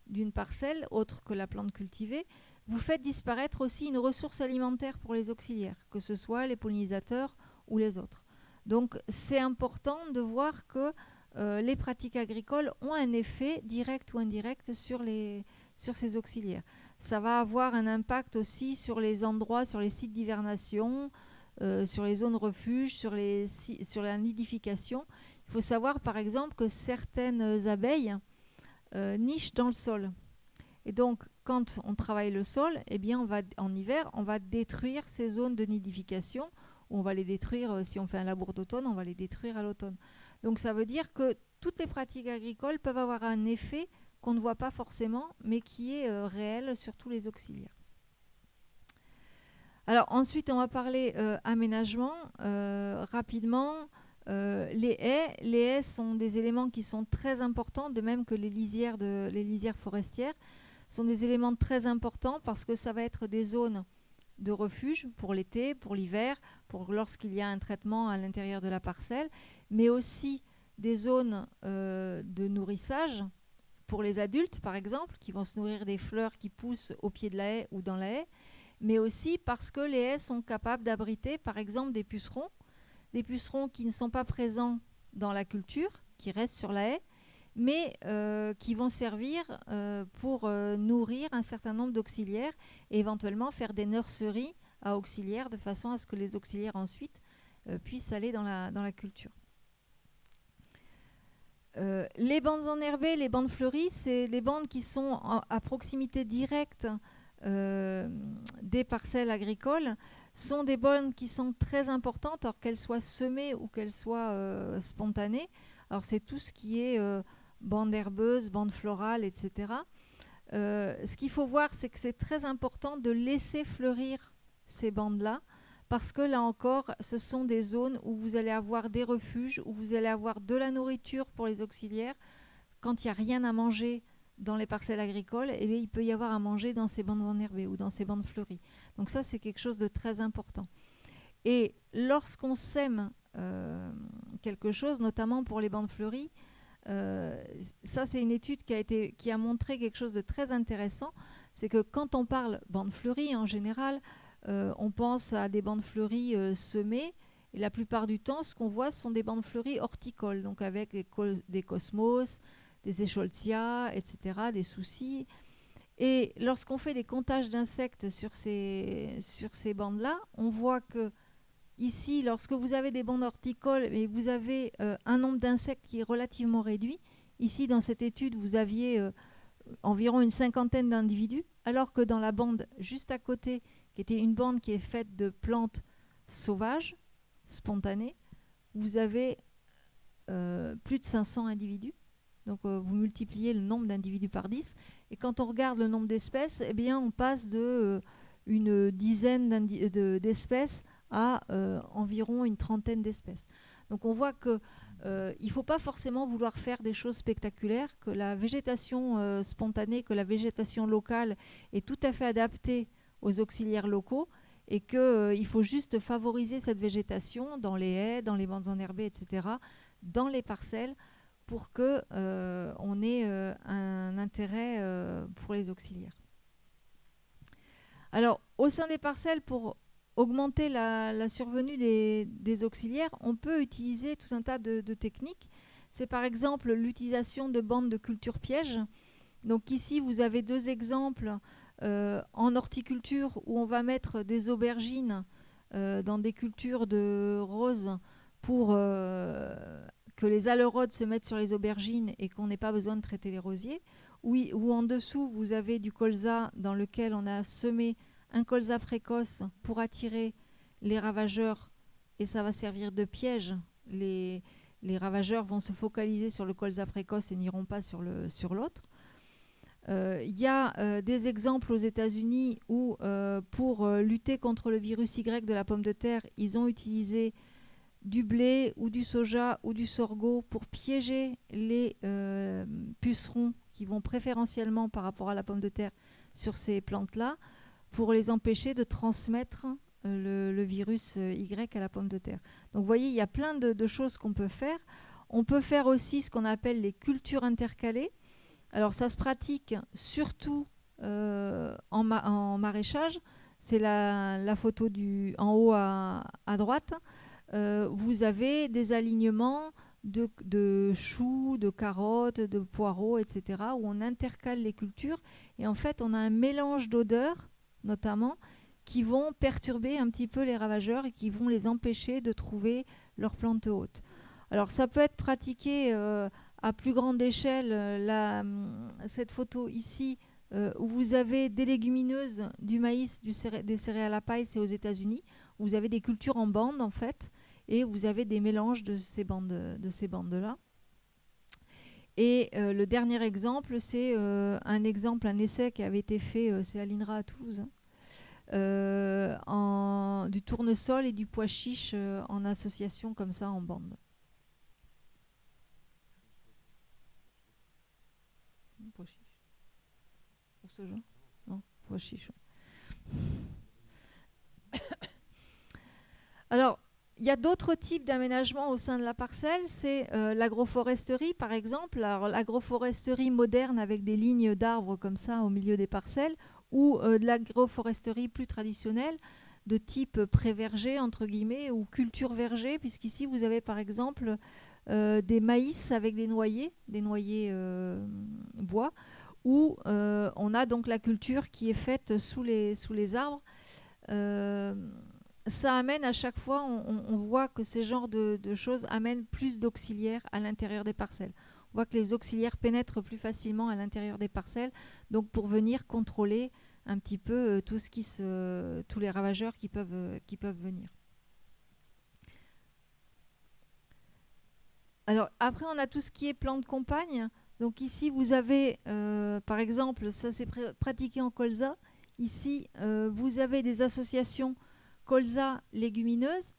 C: d'une parcelle, autre que la plante cultivée, vous faites disparaître aussi une ressource alimentaire pour les auxiliaires, que ce soit les pollinisateurs ou les autres. Donc c'est important de voir que les pratiques agricoles ont un effet direct ou indirect sur ces auxiliaires. Ça va avoir un impact aussi sur les endroits, sur les sites d'hivernation, sur les zones refuges, sur la nidification. Il faut savoir par exemple que certaines abeilles nichent dans le sol. Et donc, quand on travaille le sol, eh bien, en hiver, on va détruire ces zones de nidification. On va les détruire, si on fait un labour d'automne, on va les détruire à l'automne. Donc ça veut dire que toutes les pratiques agricoles peuvent avoir un effet qu'on ne voit pas forcément, mais qui est réel sur tous les auxiliaires. Alors ensuite, on va parler aménagement rapidement. Les haies sont des éléments qui sont très importants, de même que les lisières forestières sont des éléments très importants parce que ça va être des zones de refuge pour l'été, pour l'hiver, pour lorsqu'il y a un traitement à l'intérieur de la parcelle, mais aussi des zones de nourrissage pour les adultes, par exemple, qui vont se nourrir des fleurs qui poussent au pied de la haie ou dans la haie, mais aussi parce que les haies sont capables d'abriter, par exemple, des pucerons qui ne sont pas présents dans la culture, qui restent sur la haie, mais qui vont servir pour nourrir un certain nombre d'auxiliaires et éventuellement faire des nurseries à auxiliaires de façon à ce que les auxiliaires ensuite puissent aller dans la culture. Les bandes enherbées, les bandes fleuries, c'est les bandes qui sont à proximité directe des parcelles agricoles, sont des bandes qui sont très importantes, alors qu'elles soient semées ou qu'elles soient spontanées. Alors c'est tout ce qui est bande herbeuse, bande florale, etc. Ce qu'il faut voir, c'est que c'est très important de laisser fleurir ces bandes-là, parce que là encore, ce sont des zones où vous allez avoir des refuges, où vous allez avoir de la nourriture pour les auxiliaires. Quand il n'y a rien à manger dans les parcelles agricoles, eh bien, il peut y avoir à manger dans ces bandes enherbées ou dans ces bandes fleuries. Donc ça, c'est quelque chose de très important. Et lorsqu'on sème quelque chose, notamment pour les bandes fleuries, ça, c'est une étude qui a montré quelque chose de très intéressant. C'est que quand on parle bandes fleuries, en général, on pense à des bandes fleuries semées. Et la plupart du temps, ce qu'on voit, ce sont des bandes fleuries horticoles, donc avec des cosmos, des escholzia, etc., des soucis. Et lorsqu'on fait des comptages d'insectes sur ces bandes-là, on voit que ici, lorsque vous avez des bandes horticoles et vous avez un nombre d'insectes qui est relativement réduit, ici dans cette étude, vous aviez environ une cinquantaine d'individus, alors que dans la bande juste à côté, qui était une bande qui est faite de plantes sauvages, spontanées, vous avez plus de 500 individus. Donc vous multipliez le nombre d'individus par 10. Et quand on regarde le nombre d'espèces, eh bien, on passe de une dizaine d'espèces à environ une trentaine d'espèces. Donc on voit que il ne faut pas forcément vouloir faire des choses spectaculaires, que la végétation spontanée, que la végétation locale est tout à fait adaptée aux auxiliaires locaux et qu'il faut juste favoriser cette végétation dans les haies, dans les bandes enherbées, etc., dans les parcelles pour qu'on ait un intérêt pour les auxiliaires. Alors, au sein des parcelles, pour augmenter la survenue des auxiliaires, on peut utiliser tout un tas de techniques. C'est par exemple l'utilisation de bandes de culture piège. Donc ici, vous avez deux exemples en horticulture où on va mettre des aubergines dans des cultures de roses pour que les alérodes se mettent sur les aubergines et qu'on n'ait pas besoin de traiter les rosiers, ou en dessous, vous avez du colza dans lequel on a semé un colza précoce pour attirer les ravageurs, et ça va servir de piège. Les ravageurs vont se focaliser sur le colza précoce et n'iront pas sur l'autre. Il y a des exemples aux États-Unis où, pour lutter contre le virus Y de la pomme de terre, ils ont utilisé du blé ou du soja ou du sorgho pour piéger les pucerons qui vont préférentiellement par rapport à la pomme de terre sur ces plantes-là, pour les empêcher de transmettre le virus Y à la pomme de terre. Donc vous voyez, il y a plein de choses qu'on peut faire. On peut faire aussi ce qu'on appelle les cultures intercalées. Alors ça se pratique surtout en maraîchage. C'est la photo en haut à droite. Vous avez des alignements de choux, de carottes, de poireaux, etc., où on intercale les cultures. Et en fait, on a un mélange d'odeurs, notamment, qui vont perturber un petit peu les ravageurs et qui vont les empêcher de trouver leurs plantes hôtes. Alors ça peut être pratiqué à plus grande échelle. Cette photo ici, où vous avez des légumineuses, du maïs, des céréales à paille, c'est aux États-Unis. Vous avez des cultures en bandes, en fait, et vous avez des mélanges de ces bandes-là. Et le dernier exemple, c'est un essai qui avait été fait, c'est à l'INRA à Toulouse, du tournesol et du pois chiche en association comme ça, en bande. Pois chiche. Pour ce jeu ? Non, pois chiche. Alors, il y a d'autres types d'aménagements au sein de la parcelle. C'est l'agroforesterie, par exemple. Alors, l'agroforesterie moderne avec des lignes d'arbres comme ça au milieu des parcelles, ou de l'agroforesterie plus traditionnelle de type pré-verger, entre guillemets, ou culture verger, puisqu'ici, vous avez par exemple des maïs avec des noyers bois, où on a donc la culture qui est faite sous les arbres. Ça amène à chaque fois, on voit que ces genres de choses amènent plus d'auxiliaires à l'intérieur des parcelles. On voit que les auxiliaires pénètrent plus facilement à l'intérieur des parcelles, donc pour venir contrôler un petit peu tous les ravageurs qui peuvent venir. Alors après, on a tout ce qui est plantes de compagne. Donc ici, vous avez, par exemple, ça c'est pratiqué en colza. Ici, vous avez des associations colza légumineuse,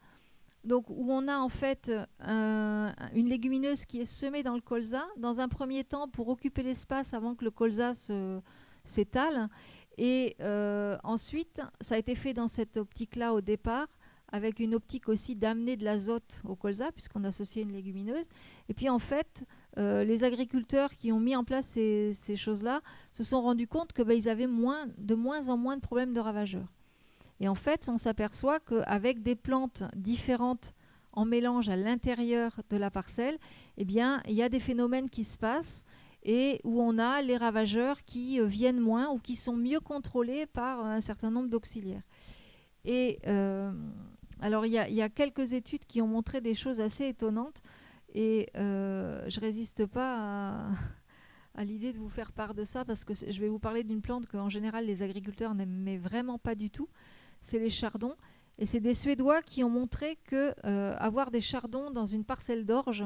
C: donc où on a en fait une légumineuse qui est semée dans le colza, dans un premier temps pour occuper l'espace avant que le colza s'étale. Et ensuite, ça a été fait dans cette optique-là au départ, avec une optique aussi d'amener de l'azote au colza, puisqu'on associait une légumineuse. Et puis en fait, les agriculteurs qui ont mis en place ces choses-là se sont rendus compte qu'ils avaient de moins en moins de problèmes de ravageurs. Et en fait, on s'aperçoit qu'avec des plantes différentes en mélange à l'intérieur de la parcelle, eh bien, il y a des phénomènes qui se passent et où on a les ravageurs qui viennent moins ou qui sont mieux contrôlés par un certain nombre d'auxiliaires. Et alors, il y a quelques études qui ont montré des choses assez étonnantes et je ne résiste pas à l'idée de vous faire part de ça parce que je vais vous parler d'une plante qu'en général les agriculteurs n'aimaient vraiment pas du tout. C'est les chardons. Et c'est des Suédois qui ont montré que avoir des chardons dans une parcelle d'orge,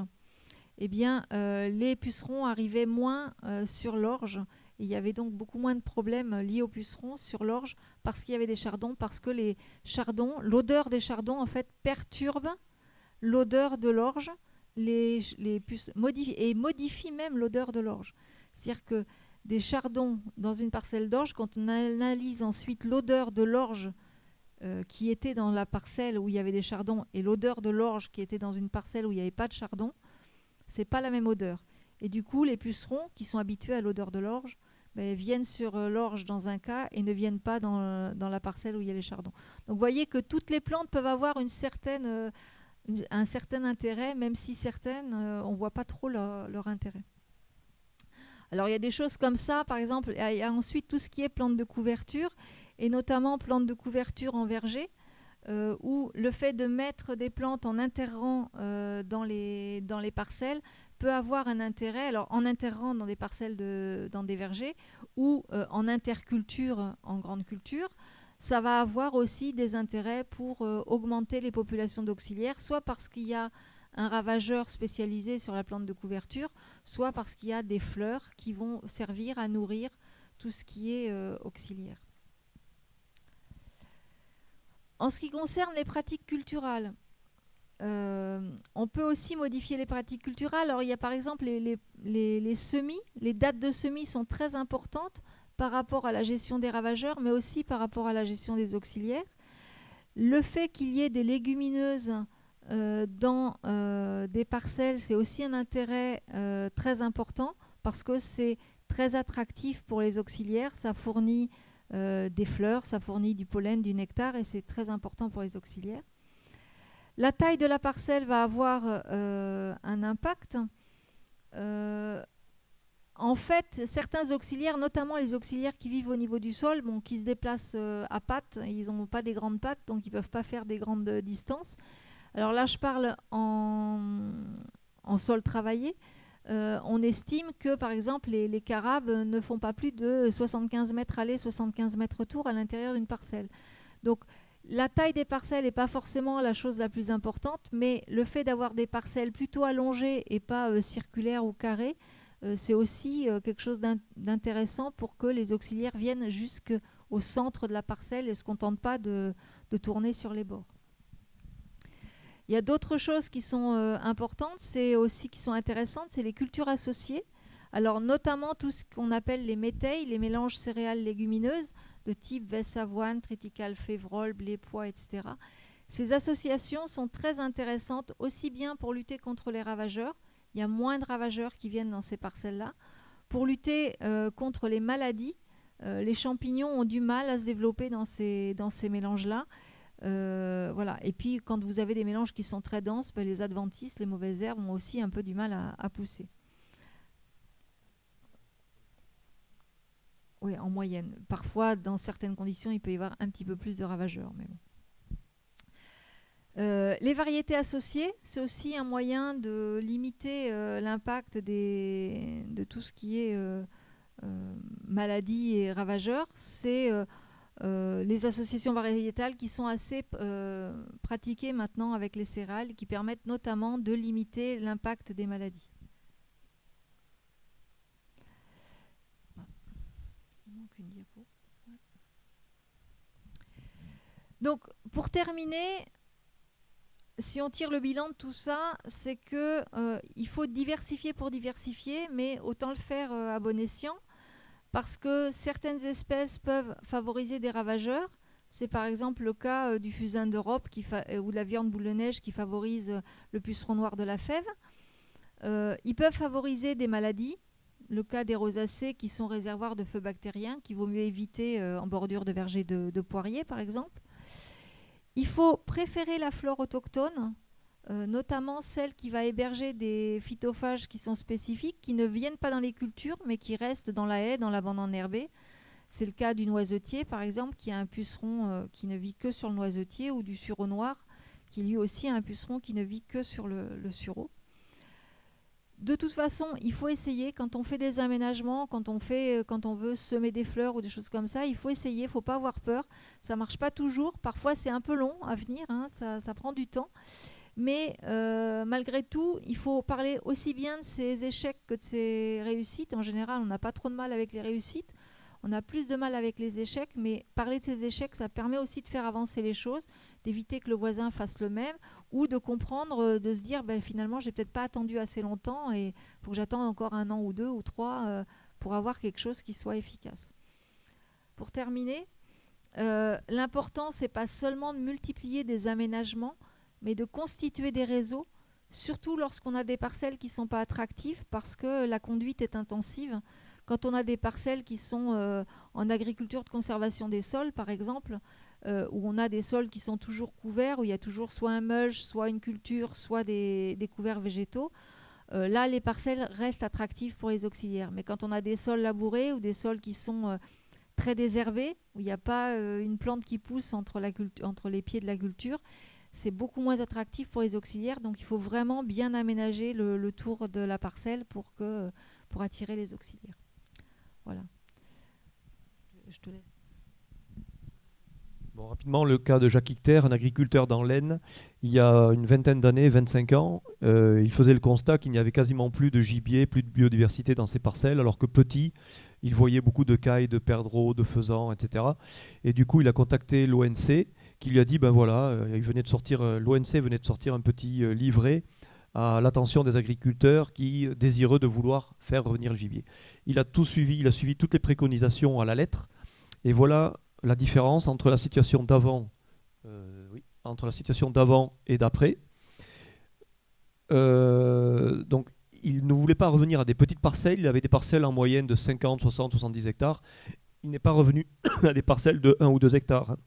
C: eh bien, les pucerons arrivaient moins sur l'orge. Il y avait donc beaucoup moins de problèmes liés aux pucerons sur l'orge parce qu'il y avait des chardons, parce que les chardons, l'odeur des chardons en fait perturbe l'odeur de l'orge et modifie même l'odeur de l'orge. C'est-à-dire que des chardons dans une parcelle d'orge, quand on analyse ensuite l'odeur de l'orge qui était dans la parcelle où il y avait des chardons et l'odeur de l'orge qui était dans une parcelle où il n'y avait pas de chardon, c'est pas la même odeur. Et du coup, les pucerons qui sont habitués à l'odeur de l'orge viennent sur l'orge dans un cas et ne viennent pas dans la parcelle où il y a les chardons. Donc vous voyez que toutes les plantes peuvent avoir un certain intérêt, même si certaines, on ne voit pas trop leur intérêt. Alors il y a des choses comme ça, par exemple, il y a ensuite tout ce qui est plantes de couverture, et notamment plantes de couverture en verger. où le fait de mettre des plantes en interrang dans les parcelles peut avoir un intérêt. Alors en interrang dans des parcelles, dans des vergers, ou en interculture en grande culture, ça va avoir aussi des intérêts pour augmenter les populations d'auxiliaires, soit parce qu'il y a un ravageur spécialisé sur la plante de couverture, soit parce qu'il y a des fleurs qui vont servir à nourrir tout ce qui est auxiliaire. En ce qui concerne les pratiques culturales, on peut aussi modifier les pratiques culturales. Alors il y a par exemple les semis. Les dates de semis sont très importantes par rapport à la gestion des ravageurs, mais aussi par rapport à la gestion des auxiliaires. Le fait qu'il y ait des légumineuses dans des parcelles, c'est aussi un intérêt très important parce que c'est très attractif pour les auxiliaires. Ça fournit des fleurs, ça fournit du pollen, du nectar et c'est très important pour les auxiliaires. La taille de la parcelle va avoir un impact. En fait, certains auxiliaires, notamment les auxiliaires qui vivent au niveau du sol, qui se déplacent à pattes, ils n'ont pas des grandes pattes, donc ils ne peuvent pas faire des grandes distances. Alors là, je parle en sol travaillé. On estime que, par exemple, les carabes ne font pas plus de 75 mètres aller, 75 mètres retour à l'intérieur d'une parcelle. Donc, la taille des parcelles n'est pas forcément la chose la plus importante, mais le fait d'avoir des parcelles plutôt allongées et pas circulaires ou carrées, c'est aussi quelque chose d'intéressant pour que les auxiliaires viennent jusqu'au centre de la parcelle et ne se contentent pas de tourner sur les bords. Il y a d'autres choses qui sont importantes, qui sont intéressantes, c'est les cultures associées. Alors notamment tout ce qu'on appelle les métailles, les mélanges céréales légumineuses de type vesse avoine, triticale févrole, blé, pois, etc. Ces associations sont très intéressantes aussi bien pour lutter contre les ravageurs. Il y a moins de ravageurs qui viennent dans ces parcelles-là. Pour lutter contre les maladies, les champignons ont du mal à se développer dans ces mélanges-là. Voilà. Et puis quand vous avez des mélanges qui sont très denses, les adventices, les mauvaises herbes ont aussi un peu du mal à pousser. Oui, en moyenne. Parfois, dans certaines conditions, il peut y avoir un petit peu plus de ravageurs. Mais bon. Les variétés associées, c'est aussi un moyen de limiter l'impact de tout ce qui est maladies et ravageurs. C'est les associations variétales qui sont assez pratiquées maintenant avec les céréales, qui permettent notamment de limiter l'impact des maladies. Donc, pour terminer, si on tire le bilan de tout ça, c'est que il faut diversifier pour diversifier, mais autant le faire à bon escient, parce que certaines espèces peuvent favoriser des ravageurs. C'est par exemple le cas du fusain d'Europe ou de la viande boule de neige qui favorise le puceron noir de la fève. Ils peuvent favoriser des maladies. Le cas des rosacées qui sont réservoirs de feux bactériens, qu'il vaut mieux éviter en bordure de vergers de poiriers, par exemple. Il faut préférer la flore autochtone, notamment celle qui va héberger des phytophages qui sont spécifiques, qui ne viennent pas dans les cultures, mais qui restent dans la haie, dans la bande enherbée. C'est le cas du noisetier, par exemple, qui a un puceron qui ne vit que sur le noisetier, ou du sureau noir, qui lui aussi a un puceron qui ne vit que sur le sureau. De toute façon, il faut essayer, quand on fait des aménagements, quand on veut semer des fleurs ou des choses comme ça, il faut essayer, il ne faut pas avoir peur. Ça ne marche pas toujours, parfois c'est un peu long à venir, hein, ça prend du temps. Mais malgré tout, il faut parler aussi bien de ses échecs que de ses réussites. En général, on n'a pas trop de mal avec les réussites. On a plus de mal avec les échecs, mais parler de ces échecs, ça permet aussi de faire avancer les choses, d'éviter que le voisin fasse le même, ou de comprendre, de se dire finalement, j'ai peut-être pas attendu assez longtemps et il faut que j'attende encore 1 an ou 2 ou 3 pour avoir quelque chose qui soit efficace. Pour terminer, l'important, c'est pas seulement de multiplier des aménagements, mais de constituer des réseaux, surtout lorsqu'on a des parcelles qui ne sont pas attractives parce que la conduite est intensive. Quand on a des parcelles qui sont en agriculture de conservation des sols, par exemple, où on a des sols qui sont toujours couverts, où il y a toujours soit un mulch, soit une culture, soit des couverts végétaux, là, les parcelles restent attractives pour les auxiliaires. Mais quand on a des sols labourés ou des sols qui sont très désherbé, où il n'y a pas une plante qui pousse entre les pieds de la culture. C'est beaucoup moins attractif pour les auxiliaires, donc il faut vraiment bien aménager le tour de la parcelle pour attirer les auxiliaires. Voilà. Je te laisse.
A: Bon, rapidement, le cas de Jacques Icter, un agriculteur dans l'Aisne, il y a une vingtaine d'années, 25 ans, il faisait le constat qu'il n'y avait quasiment plus de gibier, plus de biodiversité dans ses parcelles, alors que petit, il voyait beaucoup de cailles, de perdreaux, de faisans, etc. Et du coup, il a contacté l'ONC, qui lui a dit, ben voilà, l'ONC venait de sortir un petit livret à l'attention des agriculteurs qui désireux de vouloir faire revenir le gibier. Il a tout suivi, il a suivi toutes les préconisations à la lettre, et voilà la différence entre la situation d'avant et d'après. Donc, il ne voulait pas revenir à des petites parcelles. Il avait des parcelles en moyenne de 50, 60, 70 hectares. Il n'est pas revenu à des parcelles de 1 ou 2 hectares.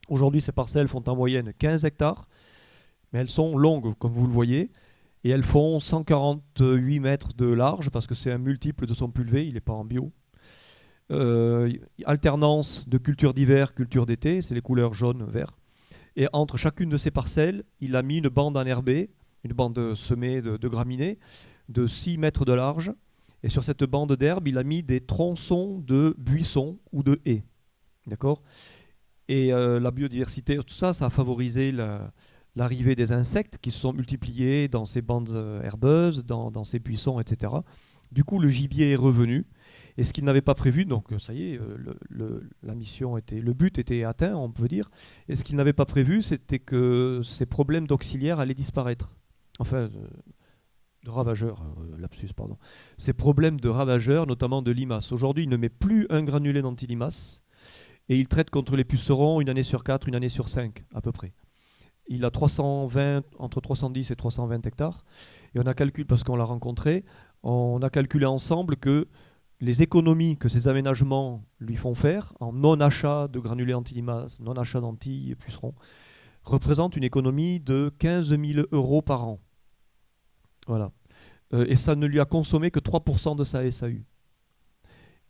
A: Aujourd'hui, ces parcelles font en moyenne 15 hectares, mais elles sont longues, comme vous le voyez, et elles font 148 mètres de large, parce que c'est un multiple de son pulvé, il n'est pas en bio. Alternance de cultures d'hiver, cultures d'été, c'est les couleurs jaune, vert. Et entre chacune de ces parcelles, il a mis une bande enherbée, une bande semée de graminées, de 6 mètres de large. Et sur cette bande d'herbe, il a mis des tronçons de buissons ou de haies. D'accord ? Et la biodiversité, tout ça, ça a favorisé l'arrivée des insectes qui se sont multipliés dans ces bandes herbeuses, dans ces buissons, etc. Du coup, le gibier est revenu. Et ce qu'il n'avait pas prévu, donc ça y est, le but était atteint, on peut dire. Et ce qu'il n'avait pas prévu, c'était que ces problèmes d'auxiliaires allaient disparaître. Enfin, de ravageurs, lapsus, pardon. Ces problèmes de ravageurs, notamment de limaces. Aujourd'hui, il ne met plus un granulé d'anti-limaces et il traite contre les pucerons une année sur 4, une année sur 5, à peu près. Il a entre 310 et 320 hectares. Et on a calculé, parce qu'on l'a rencontré, on a calculé ensemble que les économies que ces aménagements lui font faire, en non-achat de granulés anti-limaces, non-achat d'anti-pucerons, représentent une économie de 15 000 € par an. Voilà. Et ça ne lui a consommé que 3% de sa SAU.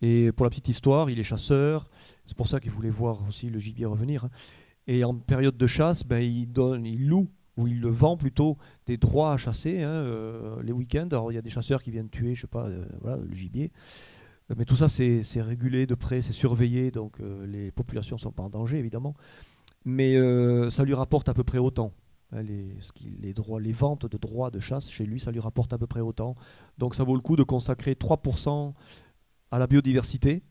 A: Et pour la petite histoire, il est chasseur, c'est pour ça qu'il voulait voir aussi le gibier revenir. Et en période de chasse, il loue, ou il le vend plutôt, des droits à chasser les week-ends. Alors il y a des chasseurs qui viennent tuer, je sais pas, le gibier. Mais tout ça, c'est régulé de près, c'est surveillé, donc les populations ne sont pas en danger, évidemment. Mais ça lui rapporte à peu près autant. Les ventes de droits de chasse, chez lui, ça lui rapporte à peu près autant. Donc ça vaut le coup de consacrer 3% à la biodiversité.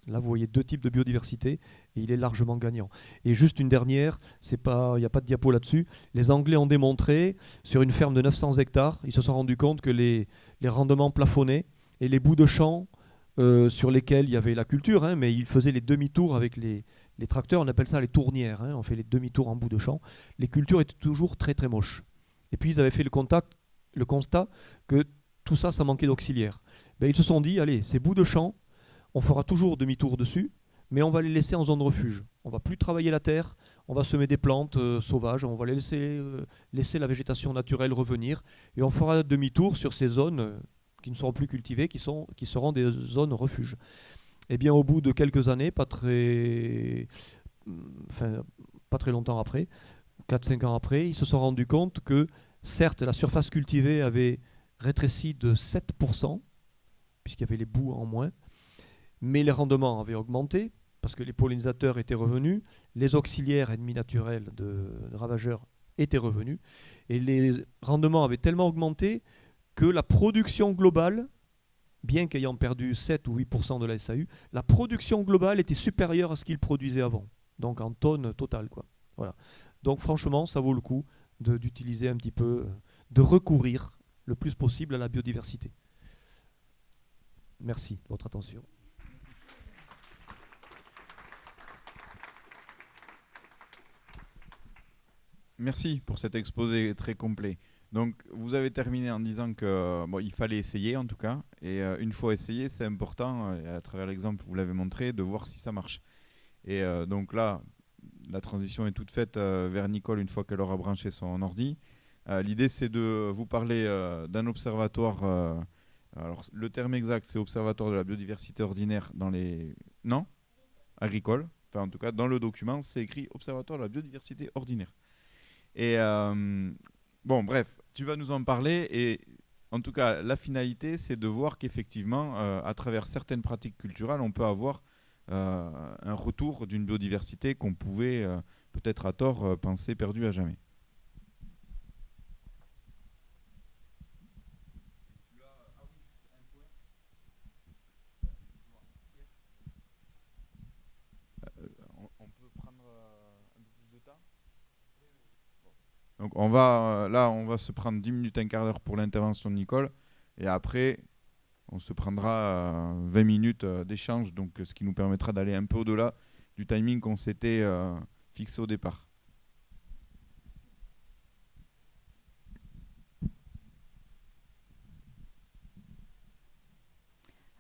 A: Là, vous voyez 2 types de biodiversité, et il est largement gagnant. Et juste une dernière, il n'y a pas de diapo là-dessus. Les Anglais ont démontré, sur une ferme de 900 hectares, ils se sont rendus compte que les rendements plafonnaient, et les bouts de champs sur lesquels il y avait la culture, mais ils faisaient les demi-tours avec les tracteurs, on appelle ça les tournières, on fait les demi-tours en bout de champ. Les cultures étaient toujours très très moches. Et puis ils avaient fait le constat que tout ça, ça manquait d'auxiliaires. Ils se sont dit, allez, ces bouts de champ, on fera toujours demi-tour dessus, mais on va les laisser en zone refuge. On va plus travailler la terre, on va semer des plantes sauvages, on va laisser la végétation naturelle revenir, et on fera demi-tour sur ces zones qui ne seront plus cultivées, qui seront des zones refuges. Et bien au bout de quelques années, pas très longtemps après, 4-5 ans après, ils se sont rendus compte que certes la surface cultivée avait rétréci de 7%, puisqu'il y avait les boues en moins, mais les rendements avaient augmenté, parce que les pollinisateurs étaient revenus, les auxiliaires ennemis naturels de ravageurs étaient revenus, et les rendements avaient tellement augmenté que la production globale, bien qu'ayant perdu 7 ou 8% de la SAU, la production globale était supérieure à ce qu'il produisait avant, donc en tonnes totales, quoi. Voilà. Donc franchement, ça vaut le coup d'utiliser un petit peu, de recourir le plus possible à la biodiversité. Merci de votre attention.
B: Merci pour cet exposé très complet. Donc, vous avez terminé en disant que il fallait essayer en tout cas, et une fois essayé, c'est important, à travers l'exemple que vous l'avez montré, de voir si ça marche. Et donc là, la transition est toute faite vers Nicole une fois qu'elle aura branché son ordi. L'idée, c'est de vous parler d'un observatoire. Alors, le terme exact, c'est observatoire de la biodiversité ordinaire dans les... Non ? agricole. Enfin, en tout cas, dans le document, c'est écrit Observatoire de la biodiversité ordinaire. Et bon, bref, tu vas nous en parler. Et en tout cas, la finalité, c'est de voir qu'effectivement, à travers certaines pratiques culturelles, on peut avoir un retour d'une biodiversité qu'on pouvait peut-être à tort penser perdue à jamais. On peut prendre un peu plus de temps. Donc on va se prendre 10 minutes, un quart d'heure pour l'intervention de Nicole. Et après, on se prendra 20 minutes d'échange, donc ce qui nous permettra d'aller un peu au-delà du timing qu'on s'était fixé au départ.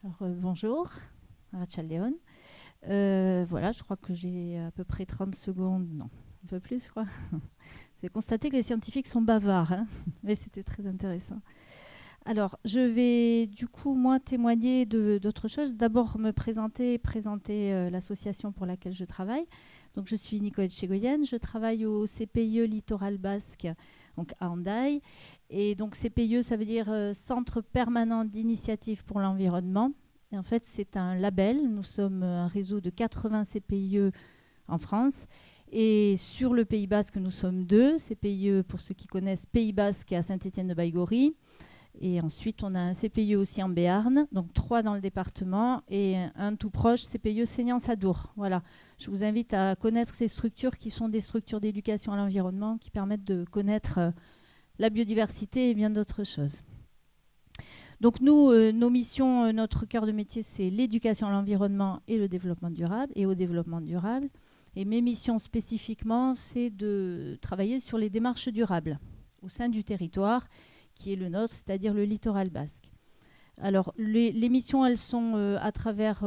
D: Alors, bonjour, Rachel Léon. Voilà, je crois que j'ai à peu près 30 secondes, non, un peu plus, je crois. Vous avez constaté que les scientifiques sont bavards, hein, mais c'était très intéressant. Alors, je vais du coup, moi, témoigner d'autres choses. D'abord, me présenter l'association pour laquelle je travaille. Donc, je suis Nicole Etchegoyen, je travaille au CPIE Littoral Basque, donc à Hendaye. Et donc, CPIE, ça veut dire Centre permanent d'initiative pour l'environnement. Et en fait, c'est un label. Nous sommes un réseau de 80 CPIE en France. Et sur le Pays Basque, nous sommes 2. CPIE, pour ceux qui connaissent, Pays Basque à Saint-Étienne-de-Baïgorry. Et ensuite, on a un CPIE aussi en Béarn, donc 3 dans le département, et un tout proche, CPIE Seignances-Adour. Voilà. Je vous invite à connaître ces structures qui sont des structures d'éducation à l'environnement qui permettent de connaître la biodiversité et bien d'autres choses. Donc nous, nos missions, notre cœur de métier, c'est l'éducation à l'environnement et le développement durable, et au développement durable. Et mes missions spécifiquement, c'est de travailler sur les démarches durables au sein du territoire, qui est le nôtre, c'est-à-dire le littoral basque. Alors, les missions, elles sont à travers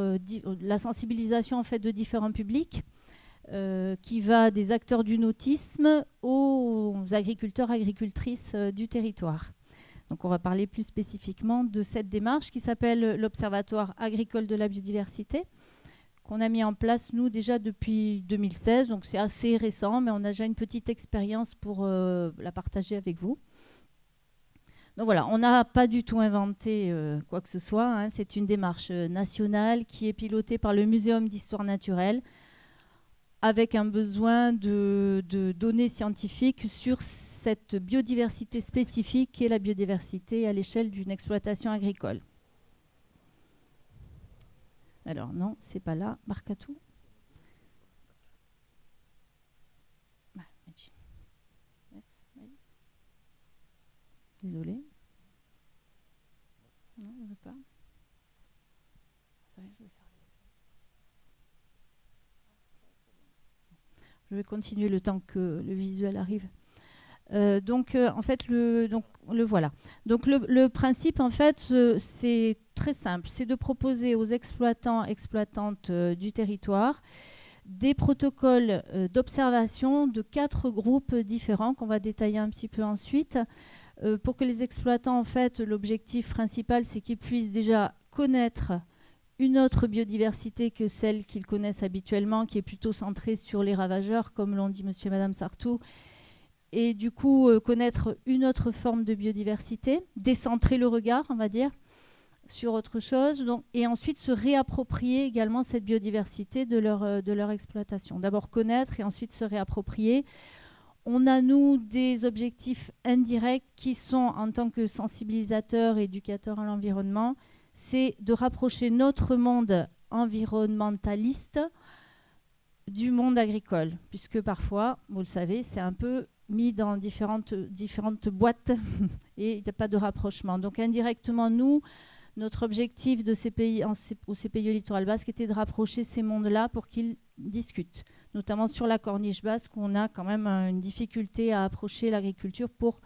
D: la sensibilisation en fait, de différents publics, qui va des acteurs du nautisme aux agriculteurs, agricultrices du territoire. Donc, on va parler plus spécifiquement de cette démarche qui s'appelle l'Observatoire agricole de la biodiversité, qu'on a mis en place, nous, déjà depuis 2016. Donc, c'est assez récent, mais on a déjà une petite expérience pour la partager avec vous. Donc voilà, on n'a pas du tout inventé quoi que ce soit. Hein. C'est une démarche nationale qui est pilotée par le Muséum d'histoire naturelle avec un besoin de données scientifiques sur cette biodiversité spécifique qui est la biodiversité à l'échelle d'une exploitation agricole. Alors non, c'est pas là. Marcatou. Désolée. Non, on ne veut pas. Je vais continuer le temps que le visuel arrive. En fait, le voilà. Donc, le principe, en fait, c'est très simple. C'est de proposer aux exploitants, exploitantes du territoire des protocoles d'observation de 4 groupes différents qu'on va détailler un petit peu ensuite. Pour que les exploitants, en fait, l'objectif principal, c'est qu'ils puissent déjà connaître une autre biodiversité que celle qu'ils connaissent habituellement, qui est plutôt centrée sur les ravageurs, comme l'ont dit monsieur et madame Sartou, et du coup, connaître une autre forme de biodiversité, décentrer le regard, on va dire, sur autre chose, donc, et ensuite se réapproprier également cette biodiversité de leur exploitation. D'abord connaître et ensuite se réapproprier. On a, nous, des objectifs indirects qui sont, en tant que sensibilisateurs et éducateurs à l'environnement, c'est de rapprocher notre monde environnementaliste du monde agricole, puisque parfois, vous le savez, c'est un peu mis dans différentes boîtes et il n'y a pas de rapprochement. Donc indirectement, nous, notre objectif de CPI, au CPIE Littoral Basque était de rapprocher ces mondes-là pour qu'ils discutent, notamment sur la corniche basque où on a quand même une difficulté à approcher l'agriculture pour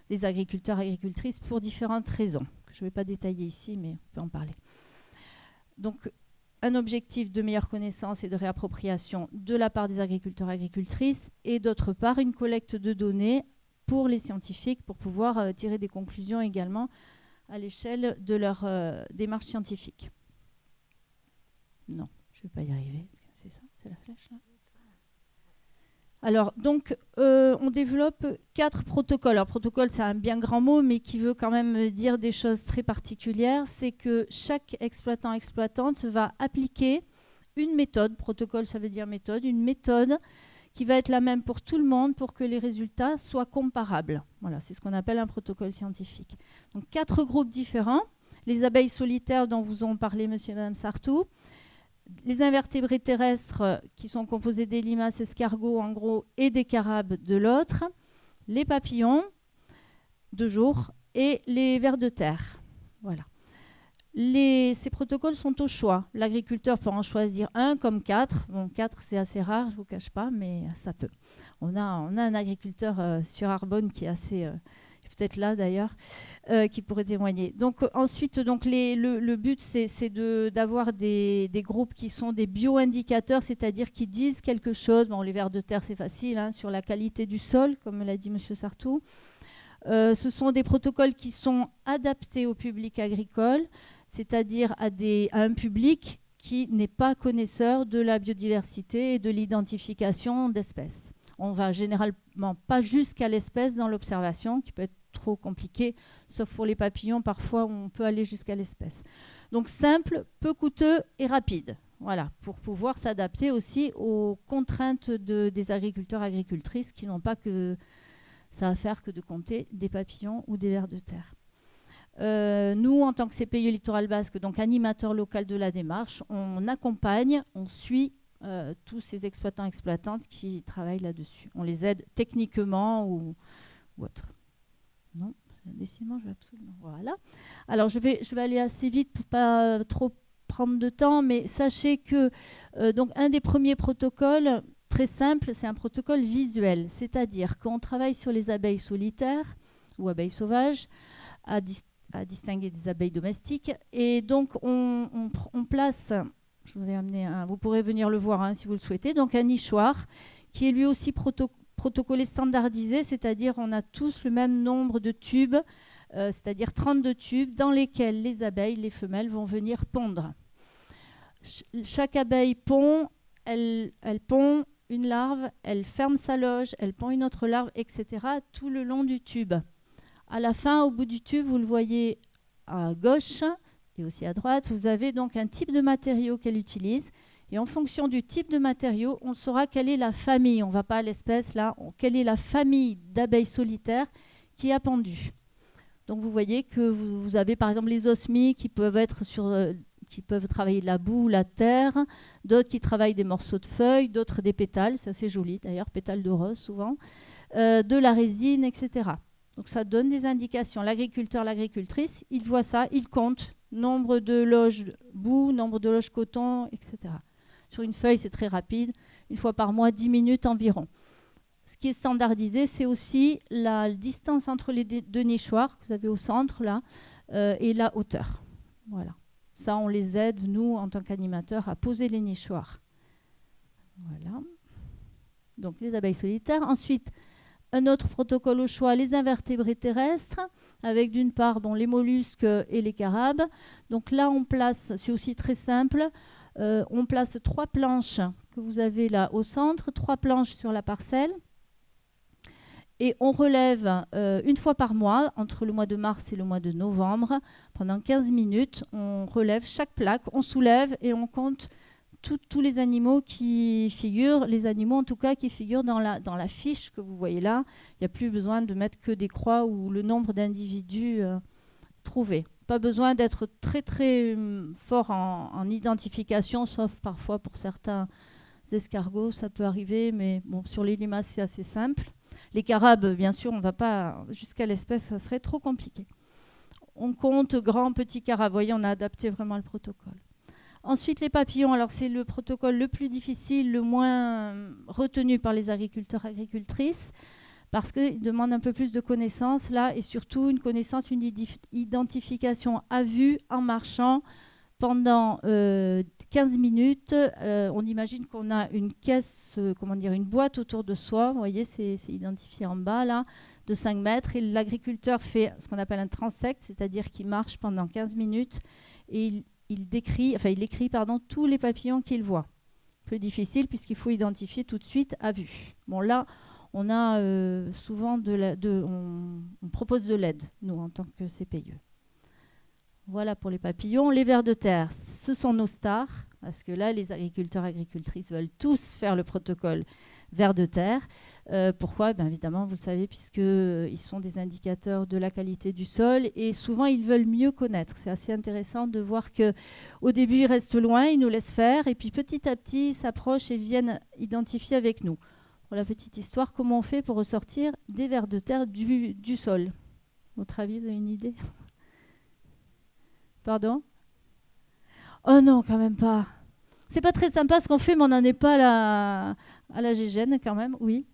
D: les agriculteurs et agricultrices pour différentes raisons, que je ne vais pas détailler ici, mais on peut en parler. Donc, un objectif de meilleure connaissance et de réappropriation de la part des agriculteurs et agricultrices, et d'autre part, une collecte de données pour les scientifiques pour pouvoir tirer des conclusions également à l'échelle de leur démarche scientifique. Non, je ne vais pas y arriver, parce que c'est ça. C'est la flèche là. Alors, donc, on développe 4 protocoles. Alors, protocole, c'est un bien grand mot, mais qui veut quand même dire des choses très particulières. C'est que chaque exploitante va appliquer une méthode. Protocole, ça veut dire méthode. Une méthode qui va être la même pour tout le monde pour que les résultats soient comparables. Voilà, c'est ce qu'on appelle un protocole scientifique. Donc, 4 groupes différents. Les abeilles solitaires dont vous ont parlé monsieur et madame Sartou. Les invertébrés terrestres qui sont composés des limaces, escargots en gros et des carabes de l'autre, les papillons de jour et les vers de terre. Voilà. Ces protocoles sont au choix. L'agriculteur peut en choisir un comme 4. Bon, 4 c'est assez rare, je ne vous cache pas, mais ça peut. On a un agriculteur sur Arbonne qui est assez... peut-être là d'ailleurs, qui pourrait témoigner. Donc ensuite, donc, le but, c'est d'avoir des groupes qui sont des bio-indicateurs, c'est-à-dire qui disent quelque chose. Bon, les vers de terre, c'est facile, hein, sur la qualité du sol, comme l'a dit M. Sartou. Ce sont des protocoles qui sont adaptés au public agricole, c'est-à-dire à un public qui n'est pas connaisseur de la biodiversité et de l'identification d'espèces. On va généralement pas jusqu'à l'espèce dans l'observation, qui peut être trop compliqué, sauf pour les papillons, parfois on peut aller jusqu'à l'espèce. Donc simple, peu coûteux et rapide. Voilà, pour pouvoir s'adapter aussi aux contraintes des agriculteurs agricultrices qui n'ont pas que ça à faire que de compter des papillons ou des vers de terre. Nous, en tant que CPIE Littoral Basque, donc animateur local de la démarche, on accompagne, on suit tous ces exploitants-exploitantes qui travaillent là-dessus. On les aide techniquement ou autre. Non, décidément, je vais absolument... Voilà. Alors, je vais aller assez vite pour ne pas trop prendre de temps, mais sachez que donc, un des premiers protocoles, très simple, c'est un protocole visuel, c'est-à-dire qu'on travaille sur les abeilles solitaires ou abeilles sauvages à distinguer des abeilles domestiques. Et donc, on place... Je vous ai amené vous pourrez venir le voir hein, si vous le souhaitez. Donc un nichoir qui est lui aussi protocolé standardisé, c'est-à-dire on a tous le même nombre de tubes, c'est-à-dire 32 tubes dans lesquels les abeilles, les femelles, vont venir pondre. Chaque abeille pond, elle pond une larve, elle ferme sa loge, elle pond une autre larve, etc. tout le long du tube. À la fin, au bout du tube, vous le voyez à gauche, et aussi à droite, vous avez donc un type de matériau qu'elle utilise. Et en fonction du type de matériau, on saura quelle est la famille. On ne va pas à l'espèce là. Quelle est la famille d'abeilles solitaires qui a pendu. Donc vous voyez que vous avez par exemple les osmies qui peuvent être qui peuvent travailler de la boue, la terre, d'autres qui travaillent des morceaux de feuilles, d'autres des pétales, c'est assez joli d'ailleurs, pétales de rose souvent, de la résine, etc. Donc ça donne des indications. L'agriculteur, l'agricultrice, il voit ça, il compte nombre de loges boue, nombre de loges coton, etc. Sur une feuille, c'est très rapide. Une fois par mois, 10 minutes environ. Ce qui est standardisé, c'est aussi la distance entre les deux nichoirs que vous avez au centre, là, et la hauteur. Voilà. Ça, on les aide, nous, en tant qu'animateurs, à poser les nichoirs. Voilà. Donc, les abeilles solitaires. Ensuite, un autre protocole au choix, les invertébrés terrestres, avec d'une part les mollusques et les carabes. Donc là, on place, c'est aussi très simple, on place 3 planches que vous avez là au centre, 3 planches sur la parcelle. Et on relève une fois par mois, entre le mois de mars et le mois de novembre, pendant 15 minutes, on relève chaque plaque, on soulève et on compte tous les animaux qui figurent, les animaux en tout cas qui figurent dans la fiche que vous voyez là. Il n'y a plus besoin de mettre que des croix ou le nombre d'individus trouvés. Pas besoin d'être très très fort en identification, sauf parfois pour certains escargots, ça peut arriver, mais bon, sur les limaces c'est assez simple. Les carabes, bien sûr, on ne va pas jusqu'à l'espèce, ça serait trop compliqué. On compte grand, petit carabe. Vous voyez, on a adapté vraiment le protocole. Ensuite, les papillons, alors c'est le protocole le plus difficile, le moins retenu par les agriculteurs agricultrices, parce qu'il demande un peu plus de connaissances là, et surtout une connaissance, une identification à vue, en marchant, pendant 15 minutes. On imagine qu'on a une caisse, une boîte autour de soi, vous voyez, c'est identifié en bas là, de 5 mètres, et l'agriculteur fait ce qu'on appelle un transect, c'est-à-dire qu'il marche pendant 15 minutes, et il écrit tous les papillons qu'il voit. Il peu difficile puisqu'il faut identifier tout de suite à vue. Bon, là, on a souvent on propose de l'aide, nous, en tant que CPIE. Voilà pour les papillons. Les vers de terre, ce sont nos stars, parce que là, les agriculteurs et agricultrices veulent tous faire le protocole vers de terre. Pourquoi ? Bien évidemment, vous le savez, puisqu'ils sont des indicateurs de la qualité du sol et souvent, ils veulent mieux connaître. C'est assez intéressant de voir qu'au début, ils restent loin, ils nous laissent faire et puis petit à petit, ils s'approchent et viennent identifier avec nous. Pour la petite histoire, comment on fait pour ressortir des vers de terre du sol ? À votre avis, vous avez une idée ? Pardon ? Oh non, quand même pas. C'est pas très sympa ce qu'on fait, mais on n'en est pas à la GGN quand même, oui.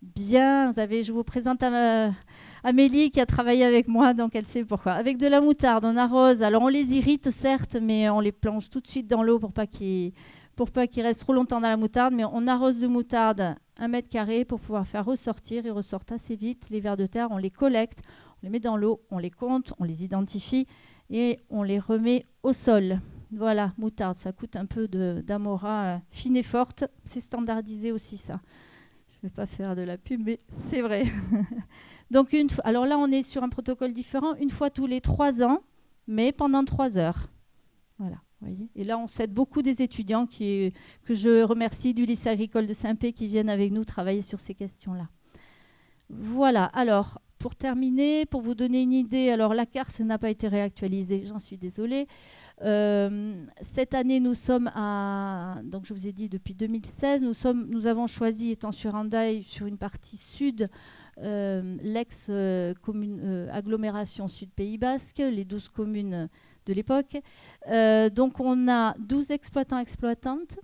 D: Bien, je vous présente Amélie qui a travaillé avec moi, donc elle sait pourquoi. Avec de la moutarde, on arrose. Alors on les irrite certes, mais on les plonge tout de suite dans l'eau pour pas qu'ils restent trop longtemps dans la moutarde. Mais on arrose de moutarde 1 mètre carré pour pouvoir faire ressortir. Ils ressortent assez vite. Les vers de terre, on les collecte, on les met dans l'eau, on les compte, on les identifie et on les remet au sol. Voilà, moutarde, ça coûte un peu d'amora fine et forte. C'est standardisé aussi, ça. Je ne vais pas faire de la pub, mais c'est vrai. Donc, alors là, on est sur un protocole différent, une fois tous les 3 ans, mais pendant 3 heures. Voilà, vous voyez. Et là, on s'aide beaucoup des étudiants que je remercie du lycée agricole de Saint-Pé qui viennent avec nous travailler sur ces questions-là. Voilà, alors, pour terminer, pour vous donner une idée, alors la CARS n'a pas été réactualisée, j'en suis désolée. Cette année, nous sommes donc je vous ai dit depuis 2016, nous avons choisi, étant sur Hendaye, sur une partie sud, l'ex-agglomération Sud Pays Basque, les 12 communes de l'époque. Donc on a 12 exploitants-exploitantes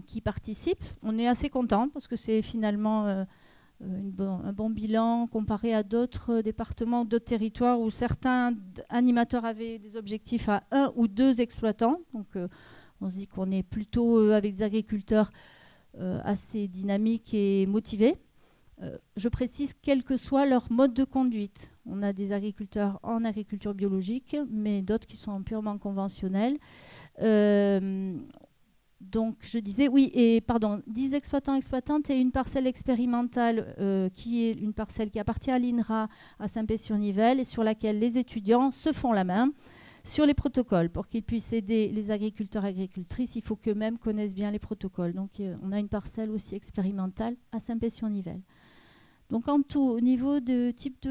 D: qui participent. On est assez contents parce que c'est finalement un bon bilan comparé à d'autres départements, d'autres territoires où certains animateurs avaient des objectifs à 1 ou 2 exploitants. Donc on se dit qu'on est plutôt avec des agriculteurs assez dynamiques et motivés. Je précise, quel que soit leur mode de conduite. On a des agriculteurs en agriculture biologique, mais d'autres qui sont purement conventionnels. Donc, je disais, 10 exploitants-exploitantes et une parcelle expérimentale qui est une parcelle qui appartient à l'INRA à Saint-Pé-sur-Nivelle et sur laquelle les étudiants se font la main sur les protocoles. Pour qu'ils puissent aider les agriculteurs-agricultrices, il faut qu'eux-mêmes connaissent bien les protocoles. Donc, on a une parcelle aussi expérimentale à Saint-Pé-sur-Nivelle. Donc, en tout, au niveau de type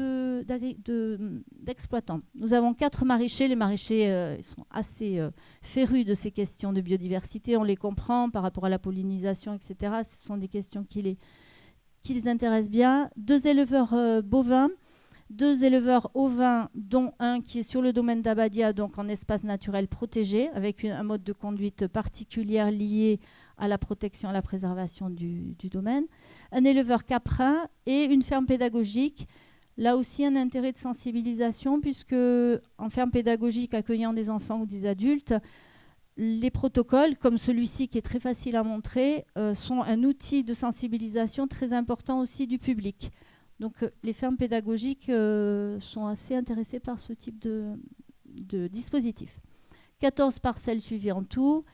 D: d'exploitants, nous avons 4 maraîchers. Les maraîchers ils sont assez férus de ces questions de biodiversité. On les comprend par rapport à la pollinisation, etc. Ce sont des questions qui les intéressent bien. 2 éleveurs bovins, 2 éleveurs ovins, dont un qui est sur le domaine d'Abadia, donc en espace naturel protégé, avec un mode de conduite particulière lié à la protection, à la préservation du domaine. Un éleveur caprin et une ferme pédagogique. Là aussi, un intérêt de sensibilisation, puisque en ferme pédagogique accueillant des enfants ou des adultes, les protocoles, comme celui-ci qui est très facile à montrer, sont un outil de sensibilisation très important aussi du public. Donc les fermes pédagogiques sont assez intéressées par ce type de dispositif. 14 parcelles suivies en tout.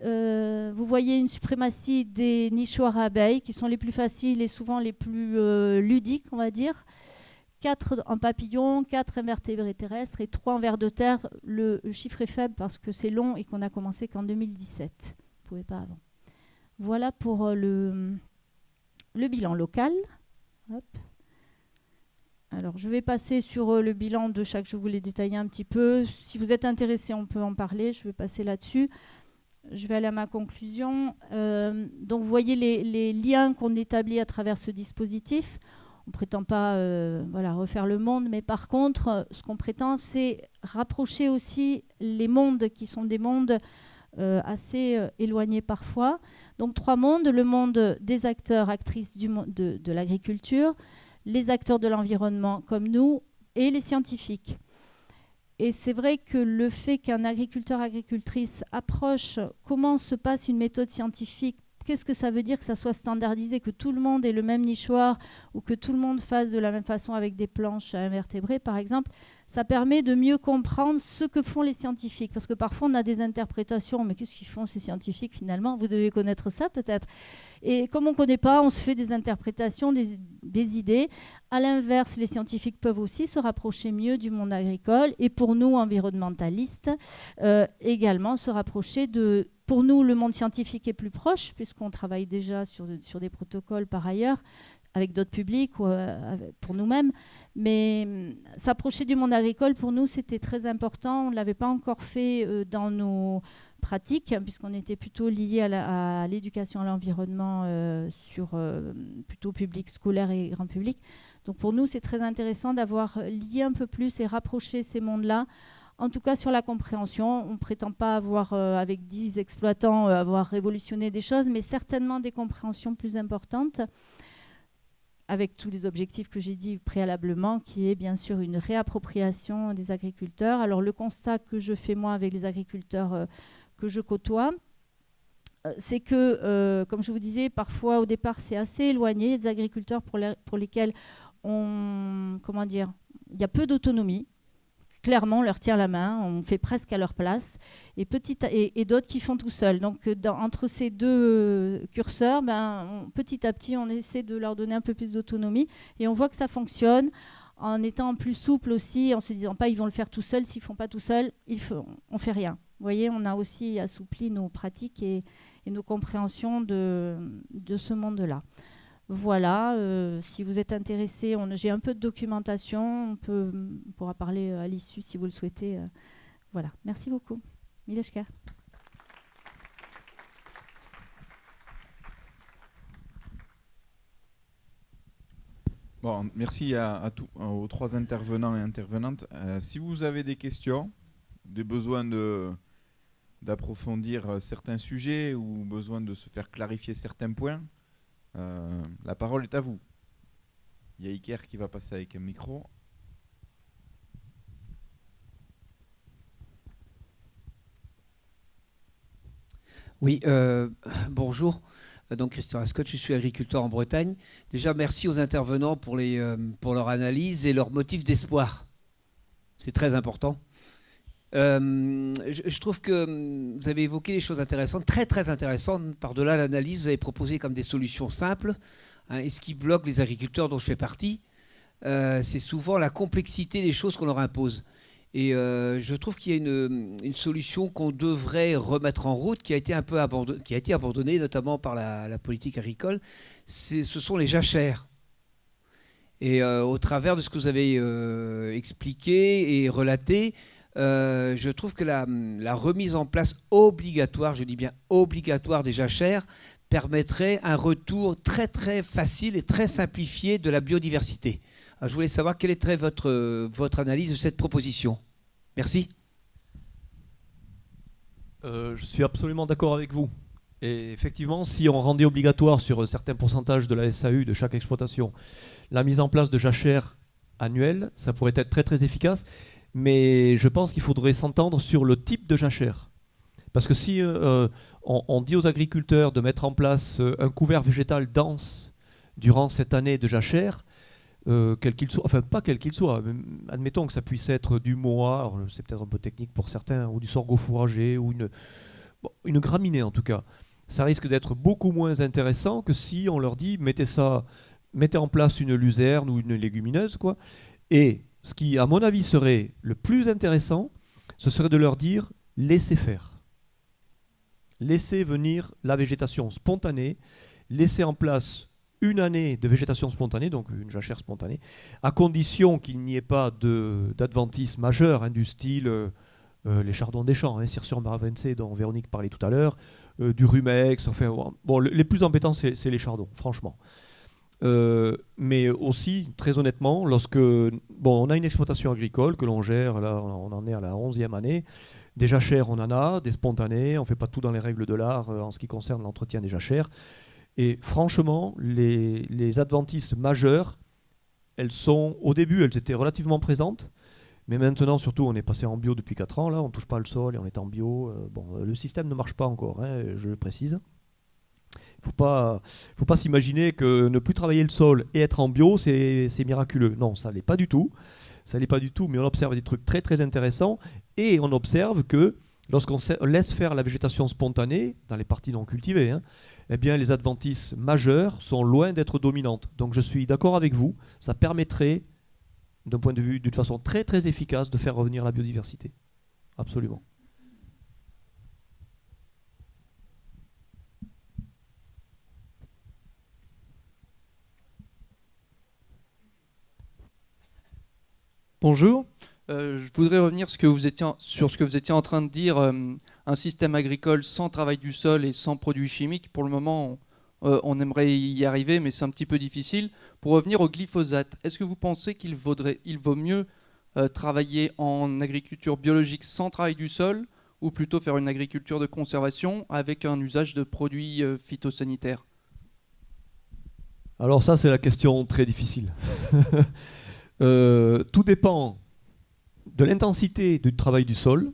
D: Vous voyez une suprématie des nichoirs à abeilles qui sont les plus faciles et souvent les plus ludiques, on va dire. 4 en papillon, 4 invertébrés terrestres et 3 en vers de terre. Le chiffre est faible parce que c'est long et qu'on a commencé qu'en 2017. Vous ne pouvez pas avant. Voilà pour le bilan local. Hop. Alors, je vais passer sur le bilan de chaque, je vous l'ai détaillé un petit peu. Si vous êtes intéressé, on peut en parler. Je vais passer là-dessus. Je vais aller à ma conclusion. Donc, vous voyez les liens qu'on établit à travers ce dispositif. On ne prétend pas refaire le monde, mais par contre, ce qu'on prétend, c'est rapprocher aussi les mondes qui sont des mondes assez éloignés parfois. Donc, 3 mondes. Le monde des acteurs, actrices de l'agriculture, les acteurs de l'environnement comme nous et les scientifiques. Et c'est vrai que le fait qu'un agriculteur-agricultrice approche comment se passe une méthode scientifique, qu'est-ce que ça veut dire que ça soit standardisé, que tout le monde ait le même nichoir ou que tout le monde fasse de la même façon avec des planches à invertébrés, par exemple, ça permet de mieux comprendre ce que font les scientifiques. Parce que parfois, on a des interprétations. Mais qu'est-ce qu'ils font, ces scientifiques, finalement? Vous devez connaître ça, peut-être. Et comme on ne connaît pas, on se fait des interprétations, des idées. À l'inverse, les scientifiques peuvent aussi se rapprocher mieux du monde agricole. Et pour nous, environnementalistes, également se rapprocher de... Pour nous, le monde scientifique est plus proche, puisqu'on travaille déjà sur des protocoles par ailleurs, avec d'autres publics ou pour nous-mêmes. Mais s'approcher du monde agricole, pour nous, c'était très important. On ne l'avait pas encore fait dans nos pratiques, puisqu'on était plutôt lié à l'éducation à l'environnement plutôt public, scolaire et grand public. Donc pour nous, c'est très intéressant d'avoir lié un peu plus et rapproché ces mondes-là. En tout cas, sur la compréhension, on ne prétend pas avoir, avec 10 exploitants, avoir révolutionné des choses, mais certainement des compréhensions plus importantes, avec tous les objectifs que j'ai dit préalablement, qui est bien sûr une réappropriation des agriculteurs. Alors le constat que je fais moi avec les agriculteurs que je côtoie, c'est que, comme je vous disais, parfois au départ c'est assez éloigné. Il y a des agriculteurs pour lesquels il y a peu d'autonomie. Clairement, on leur tient la main, on fait presque à leur place, et d'autres qui font tout seuls. Donc, entre ces deux curseurs, petit à petit, on essaie de leur donner un peu plus d'autonomie, et on voit que ça fonctionne, en étant plus souple aussi, en se disant pas ils vont le faire tout seuls, s'ils font pas tout seuls, on fait rien. Vous voyez, on a aussi assoupli nos pratiques et nos compréhensions de ce monde-là. Voilà, si vous êtes intéressé, j'ai un peu de documentation, on pourra parler à l'issue si vous le souhaitez. Voilà, merci beaucoup. Mileshka.
B: Bon, merci aux 3 intervenants et intervenantes. Si vous avez des questions, des besoins d'approfondir certains sujets ou besoin de se faire clarifier certains points, la parole est à vous. Il y a Iker qui va passer avec un micro.
E: Oui, bonjour. Donc Christian Ascot, je suis agriculteur en Bretagne. Déjà, merci aux intervenants pour leur analyse et leur motif d'espoir. C'est très important. Je trouve que vous avez évoqué des choses intéressantes, très très intéressantes. Par-delà l'analyse, vous avez proposé comme des solutions simples. Et ce qui bloque les agriculteurs dont je fais partie, c'est souvent la complexité des choses qu'on leur impose. Et je trouve qu'il y a une solution qu'on devrait remettre en route, qui a été un peu abandonnée, notamment par la politique agricole. Ce sont les jachères. Et au travers de ce que vous avez expliqué et relaté, je trouve que la remise en place obligatoire, je dis bien obligatoire des jachères, permettrait un retour très très facile et très simplifié de la biodiversité. Alors, je voulais savoir quelle était votre analyse de cette proposition. Merci.
A: Je suis absolument d'accord avec vous. Et effectivement, si on rendait obligatoire sur un certain pourcentage de la SAU de chaque exploitation la mise en place de jachères annuelles, ça pourrait être très très efficace. Mais je pense qu'il faudrait s'entendre sur le type de jachère. Parce que si on dit aux agriculteurs de mettre en place un couvert végétal dense durant cette année de jachère, quel qu'il soit, enfin pas quel qu'il soit, admettons que ça puisse être du moa, c'est peut-être un peu technique pour certains, ou du sorgho fourragé, ou une graminée en tout cas, ça risque d'être beaucoup moins intéressant que si on leur dit mettez en place une luzerne ou une légumineuse, quoi, et ce qui, à mon avis, serait le plus intéressant, ce serait de leur dire « laissez faire ». Laissez venir la végétation spontanée, laissez en place une année de végétation spontanée, donc une jachère spontanée, à condition qu'il n'y ait pas d'adventisme majeur, du style les chardons des champs, Circium maravense dont Véronique parlait tout à l'heure, du rumex, enfin, bon, les plus embêtants, c'est les chardons, franchement. Mais aussi, très honnêtement, lorsque on a une exploitation agricole que l'on gère, là on en est à la 11e année, des jachères on en a, des spontanés, on ne fait pas tout dans les règles de l'art en ce qui concerne l'entretien des jachères. Et franchement, les adventices majeurs, au début elles étaient relativement présentes, mais maintenant surtout on est passé en bio depuis 4 ans, là on ne touche pas le sol et on est en bio. Le système ne marche pas encore, je le précise. Il ne faut pas s'imaginer que ne plus travailler le sol et être en bio, c'est miraculeux. Non, ça ne l'est pas du tout. Ça l'est pas du tout, mais on observe des trucs très très intéressants et on observe que lorsqu'on laisse faire la végétation spontanée dans les parties non cultivées, hein, eh bien les adventices majeures sont loin d'être dominantes. Donc je suis d'accord avec vous, ça permettrait d'un point de vue d'une façon très très efficace de faire revenir la biodiversité. Absolument.
F: Bonjour. Je voudrais revenir sur ce que vous étiez en train de dire. Un système agricole sans travail du sol et sans produits chimiques, pour le moment, on aimerait y arriver, mais c'est un petit peu difficile. Pour revenir au glyphosate, est-ce que vous pensez qu'il vaut mieux travailler en agriculture biologique sans travail du sol, ou plutôt faire une agriculture de conservation avec un usage de produits phytosanitaires?
A: Alors ça, c'est la question très difficile. Tout dépend de l'intensité du travail du sol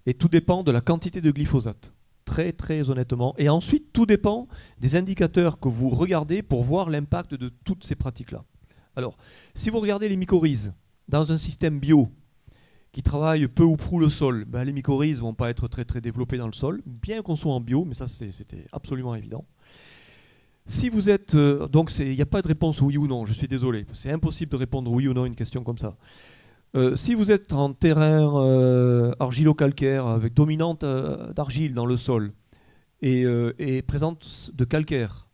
A: et tout dépend de la quantité de glyphosate, très très honnêtement. Et ensuite, tout dépend des indicateurs que vous regardez pour voir l'impact de toutes ces pratiques-là. Alors, si vous regardez les mycorhizes dans un système bio qui travaille peu ou prou le sol, ben les mycorhizes ne vont pas être très très développées dans le sol, bien qu'on soit en bio, mais ça c'était absolument évident. Si vous êtes... donc il n'y a pas de réponse oui ou non, je suis désolé. C'est impossible de répondre oui ou non à une question comme ça. Si vous êtes en terrain argilo-calcaire avec dominante d'argile dans le sol et présente de calcaire,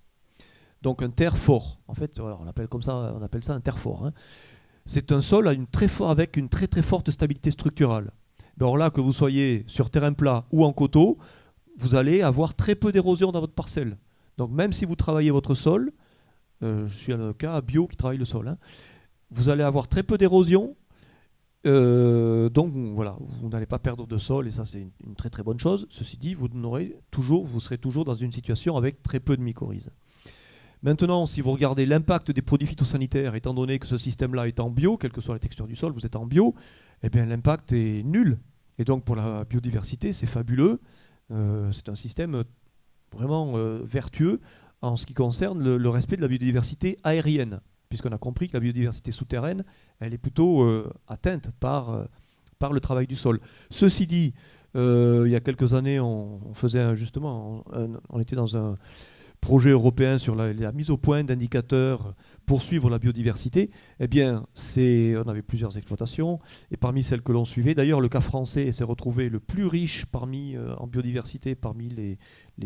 A: donc un terre fort, en fait voilà, on appelle ça un terre fort, hein. C'est un sol avec une très très forte stabilité structurale. Alors là, que vous soyez sur terrain plat ou en coteau, vous allez avoir très peu d'érosion dans votre parcelle. Donc même si vous travaillez votre sol, je suis un cas bio qui travaille le sol, hein, vous allez avoir très peu d'érosion, donc voilà, vous n'allez pas perdre de sol et ça c'est une très très bonne chose. Ceci dit, vous serez toujours dans une situation avec très peu de mycorhizes. Maintenant, si vous regardez l'impact des produits phytosanitaires, étant donné que ce système-là est en bio, quelle que soit la texture du sol, vous êtes en bio, eh bien l'impact est nul. Et donc pour la biodiversité, c'est fabuleux. C'est un système vraiment vertueux en ce qui concerne le respect de la biodiversité aérienne, puisqu'on a compris que la biodiversité souterraine, elle est plutôt atteinte par le travail du sol. Ceci dit, il y a quelques années, on était dans un projet européen sur la mise au point d'indicateurs pour suivre la biodiversité. Eh bien, on avait plusieurs exploitations, et parmi celles que l'on suivait, d'ailleurs, le cas français s'est retrouvé le plus riche en biodiversité parmi les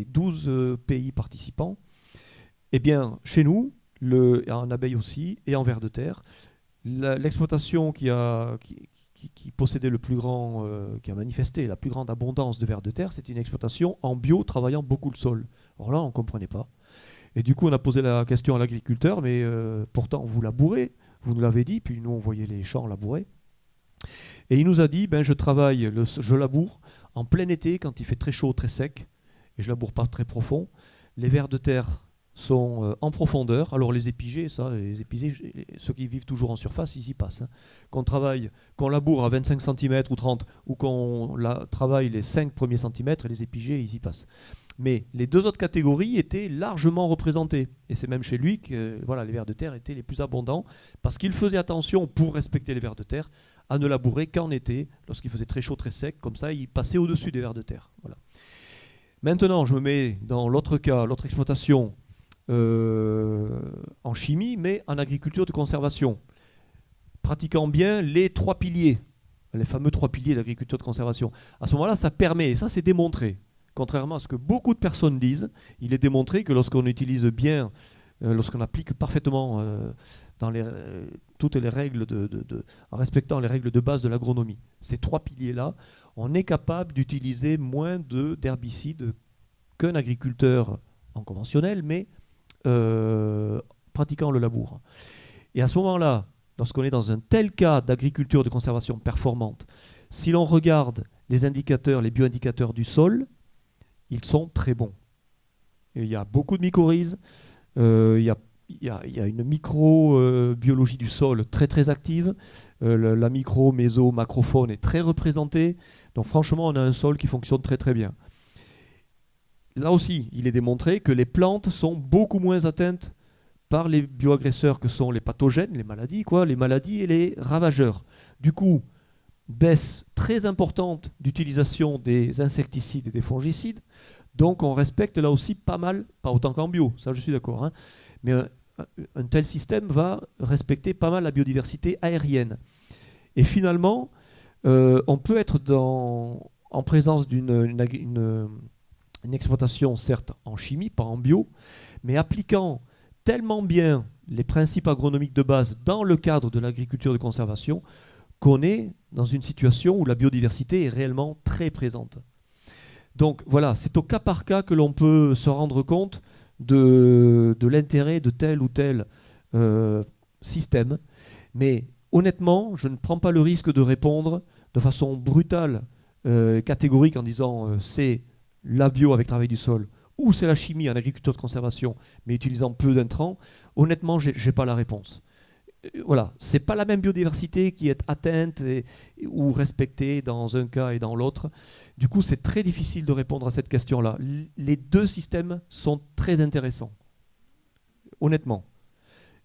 A: 12 pays participants. Eh bien, chez nous, en abeilles aussi, et en vers de terre, l'exploitation qui possédait qui a manifesté la plus grande abondance de vers de terre, c'était une exploitation en bio travaillant beaucoup le sol. Alors là, on ne comprenait pas. Et du coup, on a posé la question à l'agriculteur, mais pourtant, vous labourez, vous nous l'avez dit, puis nous, on voyait les champs labourés. Et il nous a dit, je laboure en plein été, quand il fait très chaud, très sec, et je laboure pas très profond. Les vers de terre sont en profondeur. Alors les épigées, ceux qui vivent toujours en surface, ils y passent. Hein. Qu'on laboure à 25 cm ou 30, ou qu'on travaille les 5 premiers centimètres, les épigées, ils y passent. Mais les deux autres catégories étaient largement représentées. Et c'est même chez lui que les vers de terre étaient les plus abondants, parce qu'il faisait attention, pour respecter les vers de terre, à ne labourer qu'en été, lorsqu'il faisait très chaud, très sec. Comme ça, il passait au-dessus des vers de terre. Voilà. Maintenant, je me mets dans l'autre cas, l'autre exploitation, en chimie, mais en agriculture de conservation, pratiquant bien les 3 piliers, les fameux 3 piliers de l'agriculture de conservation. À ce moment-là, ça permet, et ça c'est démontré, contrairement à ce que beaucoup de personnes disent, il est démontré que lorsqu'on utilise bien, lorsqu'on applique parfaitement dans toutes les règles en respectant les règles de base de l'agronomie, ces 3 piliers-là, on est capable d'utiliser moins d'herbicides qu'un agriculteur en conventionnel, mais pratiquant le labour. Et à ce moment-là, lorsqu'on est dans un tel cas d'agriculture de conservation performante, si l'on regarde les indicateurs, les bioindicateurs du sol, ils sont très bons. Et il y a beaucoup de mycorhizes, il y a une microbiologie du sol très très active, la micro, méso, macrofaune est très représentée, donc franchement on a un sol qui fonctionne très très bien. Là aussi, il est démontré que les plantes sont beaucoup moins atteintes par les bioagresseurs que sont les pathogènes, les maladies et les ravageurs. Du coup, baisse très importante d'utilisation des insecticides et des fongicides. Donc on respecte là aussi pas mal, pas autant qu'en bio, ça je suis d'accord, hein, mais un tel système va respecter pas mal la biodiversité aérienne. Et finalement, on peut être en présence d'une exploitation, certes en chimie, pas en bio, mais appliquant tellement bien les principes agronomiques de base dans le cadre de l'agriculture de conservation qu'on est dans une situation où la biodiversité est réellement très présente. Donc voilà, c'est au cas par cas que l'on peut se rendre compte de l'intérêt de tel ou tel système. Mais honnêtement, je ne prends pas le risque de répondre de façon brutale, catégorique, en disant c'est la bio avec travail du sol ou c'est la chimie en agriculture de conservation, mais utilisant peu d'intrants. Honnêtement, je n'ai pas la réponse. Voilà, c'est pas la même biodiversité qui est atteinte ou respectée dans un cas et dans l'autre. Du coup, c'est très difficile de répondre à cette question-là. Les deux systèmes sont très intéressants, honnêtement.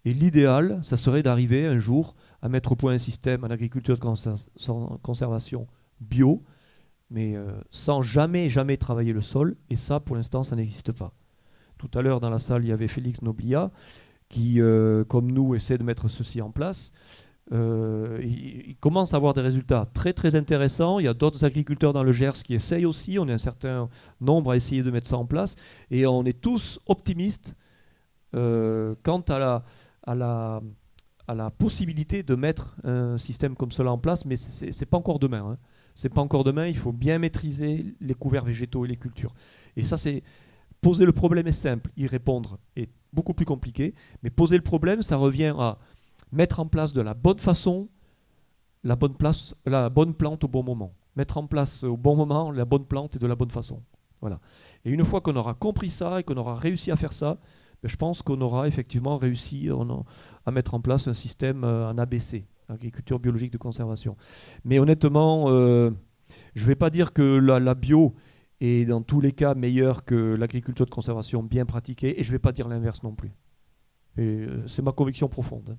A: Et l'idéal, ça serait d'arriver un jour à mettre au point un système en agriculture de conservation bio, mais sans jamais travailler le sol. Et ça, pour l'instant, ça n'existe pas. Tout à l'heure, dans la salle, il y avait Félix Noblia, qui, comme nous, essaie de mettre ceci en place. Il commence à avoir des résultats très très intéressants. Il y a d'autres agriculteurs dans le Gers qui essayent aussi. On est un certain nombre à essayer de mettre ça en place. Et on est tous optimistes quant à la possibilité de mettre un système comme cela en place. Mais ce n'est pas encore demain. Hein. C'est pas encore demain. Il faut bien maîtriser les couverts végétaux et les cultures. Et ça, c'est... Poser le problème est simple. Y répondre est beaucoup plus compliqué. Mais poser le problème, ça revient à mettre en place de la bonne façon, la bonne plante au bon moment. Mettre en place au bon moment la bonne plante et de la bonne façon. Voilà. Et une fois qu'on aura compris ça et qu'on aura réussi à faire ça, je pense qu'on aura effectivement réussi à mettre en place un système en ABC, agriculture biologique de conservation. Mais honnêtement, je ne vais pas dire que la bio est dans tous les cas meilleure que l'agriculture de conservation bien pratiquée, et je ne vais pas dire l'inverse non plus. C'est ma conviction profonde.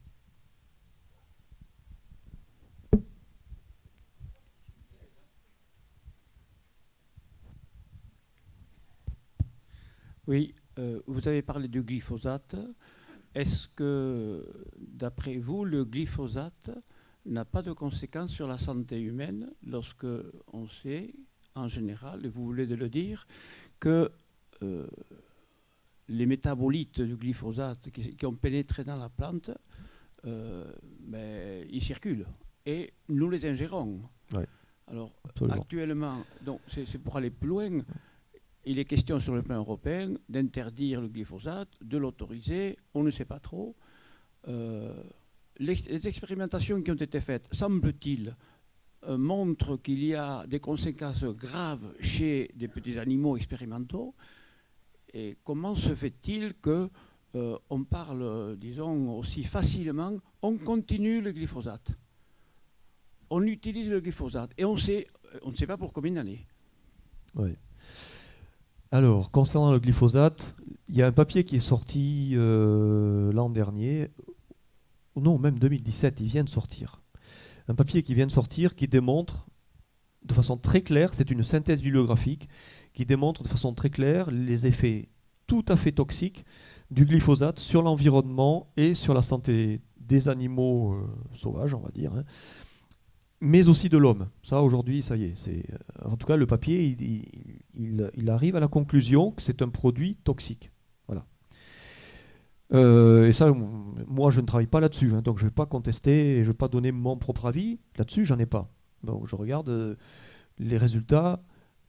G: Oui, vous avez parlé du glyphosate. Est-ce que, d'après vous, le glyphosate n'a pas de conséquences sur la santé humaine lorsque on sait, en général, et vous voulez de le dire, que les métabolites du glyphosate qui ont pénétré dans la plante, ils circulent et nous les ingérons.
A: Oui,
G: alors,
A: absolument.
G: Actuellement, donc c'est pour aller plus loin, il est question sur le plan européen d'interdire le glyphosate, de l'autoriser, on ne sait pas trop. Les expérimentations qui ont été faites, semble-t-il, montrent qu'il y a des conséquences graves chez des petits animaux expérimentaux. Et comment se fait-il qu'on parle, disons, aussi facilement, on continue le glyphosate, on utilise le glyphosate, et on ne sait pas pour combien d'années.
A: Oui. Alors, concernant le glyphosate, il y a un papier qui est sorti l'an dernier, non, même 2017, il vient de sortir. Un papier qui vient de sortir qui démontre de façon très claire, c'est une synthèse bibliographique, qui démontre de façon très claire les effets tout à fait toxiques du glyphosate sur l'environnement et sur la santé des animaux sauvages, on va dire, hein, mais aussi de l'homme. Ça, aujourd'hui, ça y est. En tout cas, le papier, il arrive à la conclusion que c'est un produit toxique. Voilà. Et ça, moi, je ne travaille pas là-dessus, hein, donc je ne vais pas contester, je ne vais pas donner mon propre avis. Là-dessus, j'en ai pas. Donc, je regarde les résultats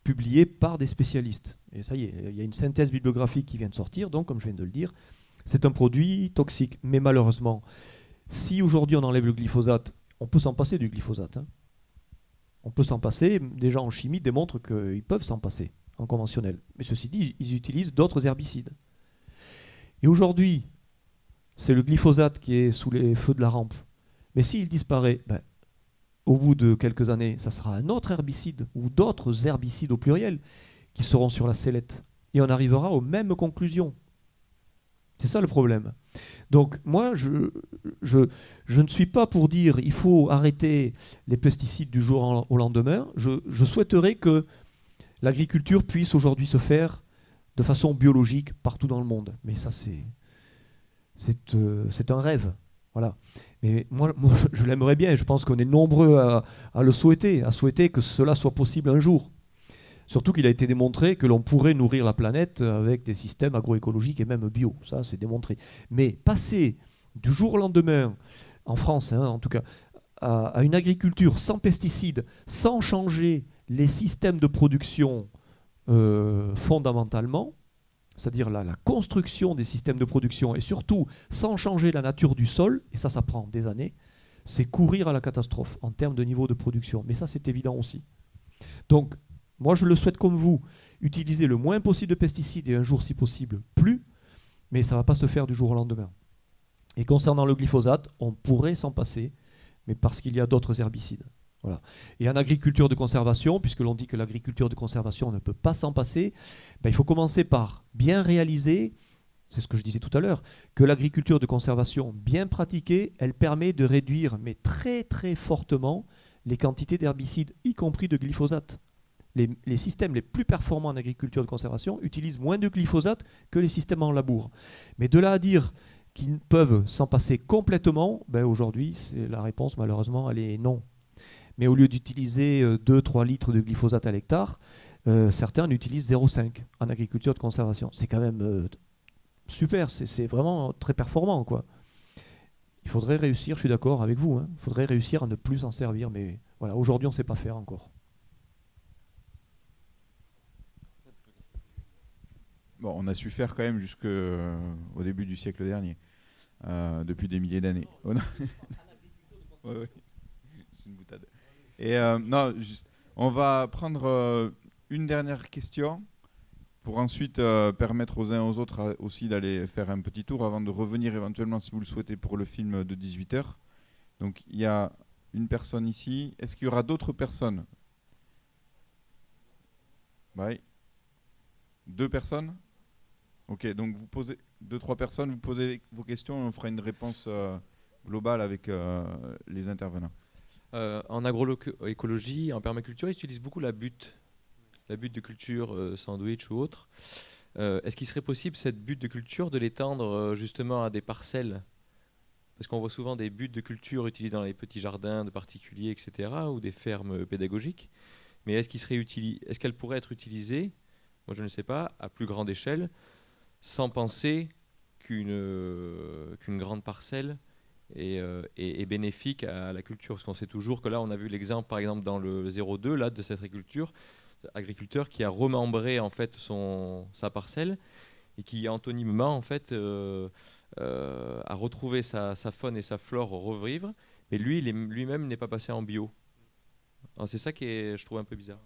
A: publiés par des spécialistes. Et ça y est, il y a une synthèse bibliographique qui vient de sortir, donc, comme je viens de le dire, c'est un produit toxique. Mais malheureusement, si aujourd'hui on enlève le glyphosate, on peut s'en passer du glyphosate. Hein. On peut s'en passer. Des gens en chimie démontrent qu'ils peuvent s'en passer en conventionnel. Mais ceci dit, ils utilisent d'autres herbicides. Et aujourd'hui, c'est le glyphosate qui est sous les feux de la rampe. Mais s'il disparaît, au bout de quelques années, ça sera un autre herbicide ou d'autres herbicides au pluriel qui seront sur la sellette. Et on arrivera aux mêmes conclusions. C'est ça le problème. Donc moi, je ne suis pas pour dire il faut arrêter les pesticides du jour au lendemain. Je souhaiterais que l'agriculture puisse aujourd'hui se faire de façon biologique partout dans le monde. Mais ça, c'est un rêve. Voilà. Mais moi je l'aimerais bien, et je pense qu'on est nombreux à le souhaiter, à souhaiter que cela soit possible un jour. Surtout qu'il a été démontré que l'on pourrait nourrir la planète avec des systèmes agroécologiques et même bio. Ça, c'est démontré. Mais passer du jour au lendemain, en France en tout cas, à une agriculture sans pesticides, sans changer les systèmes de production fondamentalement, c'est-à-dire la construction des systèmes de production, et surtout sans changer la nature du sol, et ça prend des années, c'est courir à la catastrophe en termes de niveau de production. Mais ça, c'est évident aussi. Donc, moi, je le souhaite comme vous, utiliser le moins possible de pesticides et un jour, si possible, plus, mais ça ne va pas se faire du jour au lendemain. Et concernant le glyphosate, on pourrait s'en passer, mais parce qu'il y a d'autres herbicides. Voilà. Et en agriculture de conservation, puisque l'on dit que l'agriculture de conservation ne peut pas s'en passer, il faut commencer par bien réaliser, c'est ce que je disais tout à l'heure, que l'agriculture de conservation bien pratiquée, elle permet de réduire, mais très très fortement, les quantités d'herbicides, y compris de glyphosate. Les systèmes les plus performants en agriculture de conservation utilisent moins de glyphosate que les systèmes en labour. Mais de là à dire qu'ils peuvent s'en passer complètement, aujourd'hui, c'est la réponse, malheureusement, elle est non. Mais au lieu d'utiliser 2-3 litres de glyphosate à l'hectare, certains en utilisent 0,5 en agriculture de conservation. C'est quand même super, c'est vraiment très performant, quoi. Il faudrait réussir, je suis d'accord avec vous, il faudrait réussir à ne plus s'en servir, mais voilà, aujourd'hui on ne sait pas faire encore.
B: Bon, on a su faire quand même jusqu'au début du siècle dernier, depuis des milliers d'années. Ouais. C'est une boutade. Et non, juste, on va prendre une dernière question pour ensuite permettre aux uns aux autres aussi d'aller faire un petit tour avant de revenir éventuellement, si vous le souhaitez, pour le film de 18h. Donc il y a une personne ici. Est-ce qu'il y aura d'autres personnes? Oui. 2 personnes? Ok, donc vous posez 2-3 personnes, vous posez vos questions et on fera une réponse globale avec les intervenants.
H: En agroécologie, en permaculture, ils utilisent beaucoup la butte de culture, sandwich ou autre. Est-ce qu'il serait possible, cette butte de culture, de l'étendre justement à des parcelles? Parce qu'on voit souvent des buttes de culture utilisées dans les petits jardins de particuliers, etc., ou des fermes pédagogiques. Mais est-ce qu'elle pourrait être utilisée, moi je ne sais pas, à plus grande échelle, sans penser qu'une grande parcelle est bénéfique à la culture? Parce qu'on sait toujours que là, on a vu l'exemple, par exemple, dans le 02, là, de cet agriculteur qui a remembré en fait sa parcelle et qui antonymement en fait a retrouvé sa faune et sa flore revivre, mais lui-même n'est pas passé en bio. C'est ça qui est, je trouve, un peu bizarre.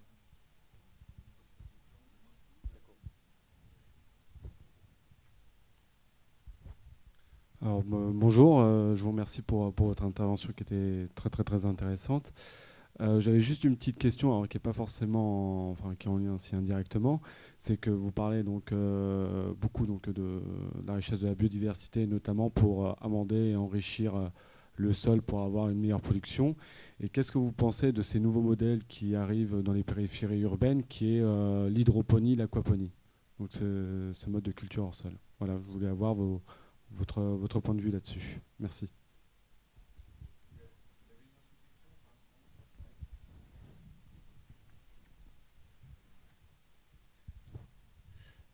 I: Alors, bonjour, je vous remercie pour votre intervention qui était très très très intéressante. J'avais juste une petite question, alors, qui n'est pas forcément, qui est en lien aussi indirectement, c'est que vous parlez donc beaucoup de la richesse de la biodiversité, notamment pour amender et enrichir le sol pour avoir une meilleure production. Et qu'est-ce que vous pensez de ces nouveaux modèles qui arrivent dans les périphéries urbaines, qui est l'hydroponie, l'aquaponie, donc ce mode de culture hors sol. Voilà, je voulais avoir votre point de vue là-dessus. Merci.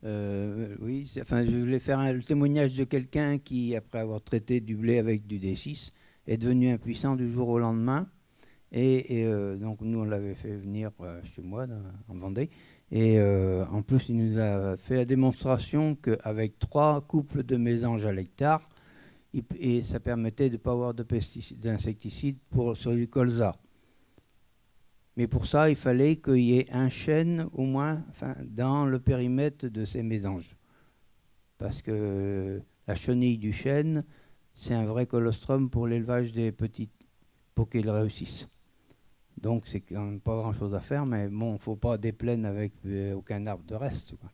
J: Oui, je voulais faire le témoignage de quelqu'un qui, après avoir traité du blé avec du D6, est devenu impuissant du jour au lendemain. Et donc nous, on l'avait fait venir chez moi, en Vendée. Et en plus, il nous a fait la démonstration qu'avec 3 couples de mésanges à l'hectare, et ça permettait de ne pas avoir d'insecticides sur du colza. Mais pour ça, il fallait qu'il y ait un chêne au moins dans le périmètre de ces mésanges. Parce que la chenille du chêne, c'est un vrai colostrum pour l'élevage des petites, pour qu'ils réussissent. Donc c'est quand même pas grand-chose à faire, mais bon, il ne faut pas des plaines avec aucun arbre de reste, quoi.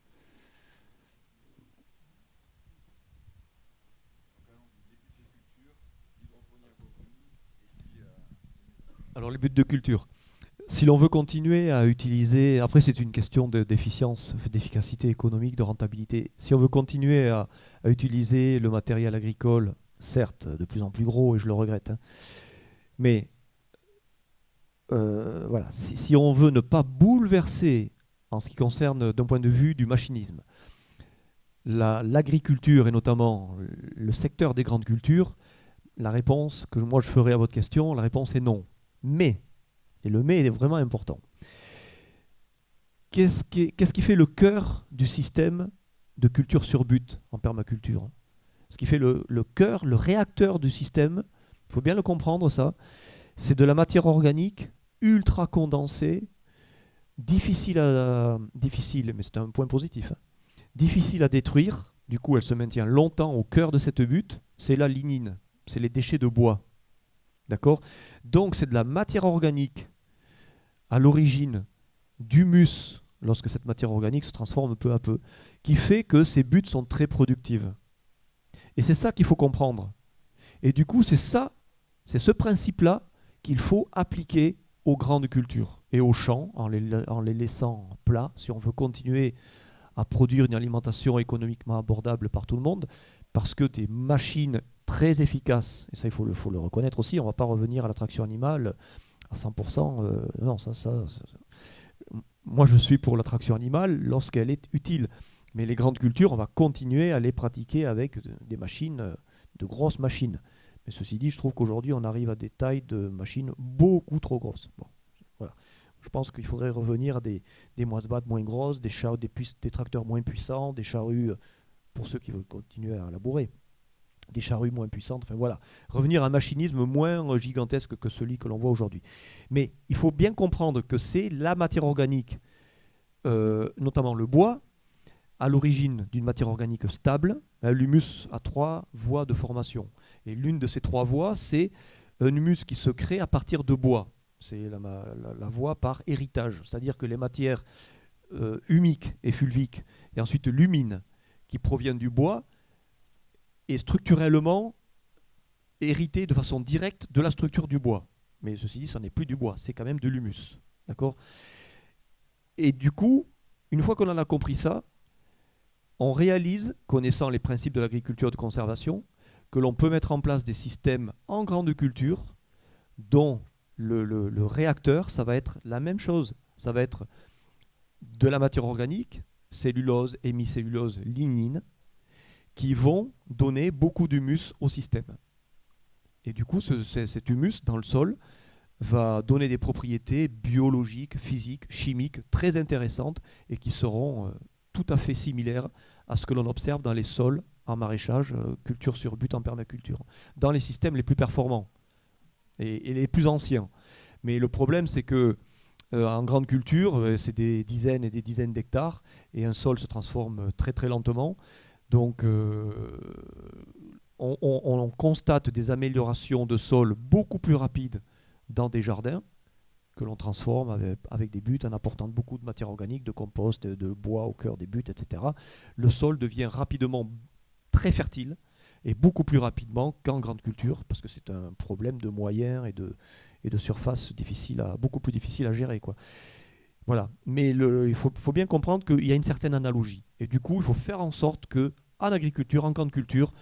A: Alors les buts de culture. Si l'on veut continuer à utiliser, après c'est une question d'efficience, d'efficacité économique, de rentabilité. Si on veut continuer à utiliser le matériel agricole, certes de plus en plus gros, et je le regrette, hein, mais voilà, si on veut ne pas bouleverser en ce qui concerne d'un point de vue du machinisme, l'agriculture et notamment le secteur des grandes cultures, la réponse que moi je ferai à votre question, la réponse est non. Mais, et le mais est vraiment important, qu'est-ce qui fait le cœur du système de culture sur but en permaculture? Ce qui fait le cœur, le réacteur du système, il faut bien le comprendre ça, c'est de la matière organique ultra condensée, difficile, mais c'est un point positif, hein, difficile à détruire, du coup elle se maintient longtemps au cœur de cette butte, c'est la lignine, c'est les déchets de bois. D'accord? Donc c'est de la matière organique à l'origine d'humus, lorsque cette matière organique se transforme peu à peu, qui fait que ces buttes sont très productives. Et c'est ça qu'il faut comprendre. Et du coup, c'est ce principe-là qu'il faut appliquer aux grandes cultures et aux champs, en les laissant plats, si on veut continuer à produire une alimentation économiquement abordable par tout le monde, parce que des machines très efficaces, et ça il faut le reconnaître aussi, on ne va pas revenir à la traction animale à 100%, non, moi je suis pour la traction animale lorsqu'elle est utile, mais les grandes cultures, on va continuer à les pratiquer avec des machines, de grosses machines. Mais ceci dit, je trouve qu'aujourd'hui on arrive à des tailles de machines beaucoup trop grosses. Bon, voilà. Je pense qu'il faudrait revenir à des moisses-battes moins grosses, des tracteurs moins puissants, des charrues, pour ceux qui veulent continuer à labourer, des charrues moins puissantes, enfin voilà. Revenir à un machinisme moins gigantesque que celui que l'on voit aujourd'hui. Mais il faut bien comprendre que c'est la matière organique, notamment le bois, à l'origine d'une matière organique stable. L'humus a 3 voies de formation. Et l'une de ces 3 voies, c'est un humus qui se crée à partir de bois. C'est la voie par héritage, c'est-à-dire que les matières humiques et fulviques, et ensuite l'humine qui provient du bois, est structurellement hérité de façon directe de la structure du bois. Mais ceci dit, ce n'est plus du bois, c'est quand même de l'humus. D'accord ? Et du coup, une fois qu'on en a compris ça, on réalise, connaissant les principes de l'agriculture de conservation, que l'on peut mettre en place des systèmes en grande culture dont le réacteur, ça va être la même chose. Ça va être de la matière organique, cellulose, hémicellulose, lignine, qui vont donner beaucoup d'humus au système. Et du coup, cet humus dans le sol va donner des propriétés biologiques, physiques, chimiques très intéressantes et qui seront tout à fait similaires à ce que l'on observe dans les sols en maraîchage, culture sur but en permaculture, dans les systèmes les plus performants et les plus anciens. Mais le problème, c'est que en grande culture, c'est des dizaines et des dizaines d'hectares et un sol se transforme très très lentement. Donc on constate des améliorations de sol beaucoup plus rapides dans des jardins que l'on transforme avec des buttes en apportant beaucoup de matière organique, de compost, de bois au cœur des buttes, etc. Le sol devient rapidement très fertile et beaucoup plus rapidement qu'en grande culture parce que c'est un problème de moyens et de surface beaucoup plus difficile à gérer, quoi. Voilà. Mais il faut bien comprendre qu'il y a une certaine analogie. Et du coup, il faut faire en sorte qu'en agriculture, en grande culture,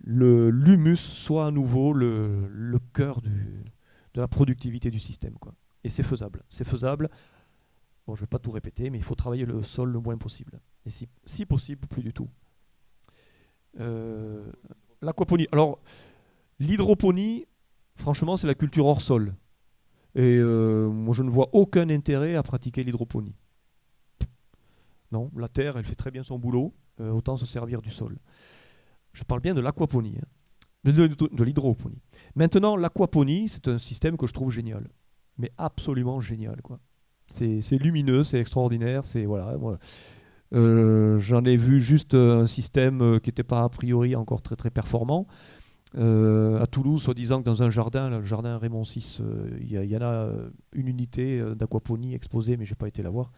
A: l'humus soit à nouveau le cœur de la productivité du système, quoi. Et c'est faisable. C'est faisable. Bon, je ne vais pas tout répéter, mais il faut travailler le sol le moins possible. Et si possible, plus du tout. L'aquaponie. Alors, l'hydroponie, franchement, c'est la culture hors sol. Et moi, je ne vois aucun intérêt à pratiquer l'hydroponie. Non, la terre, elle fait très bien son boulot, autant se servir du sol. Je parle bien de l'aquaponie, hein, de l'hydroponie. Maintenant, l'aquaponie, c'est un système que je trouve génial, mais absolument génial, quoi. C'est lumineux, c'est extraordinaire, c'est voilà. J'en ai vu juste un système qui n'était pas a priori encore très très performant. À Toulouse, soi-disant que dans un jardin, le jardin Raymond VI, il y en a une unité d'aquaponie exposée, mais je n'ai pas été la voir.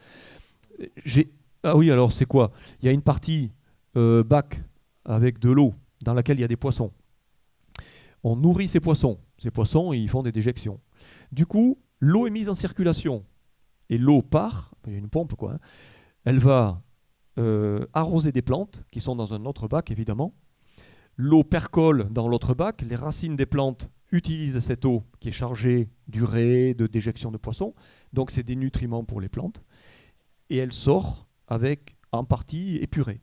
A: Ah oui, alors c'est quoi? Il y a une partie bac avec de l'eau dans laquelle il y a des poissons. On nourrit ces poissons Ces poissons, ils font des déjections. Du coup, l'eau est mise en circulation et l'eau part, il y a une pompe quoi, hein, elle va arroser des plantes qui sont dans un autre bac évidemment. L'eau percole dans l'autre bac, les racines des plantes utilisent cette eau qui est chargée d'urée, de déjection de poissons, donc c'est des nutriments pour les plantes, et elle sort avec en partie épurée.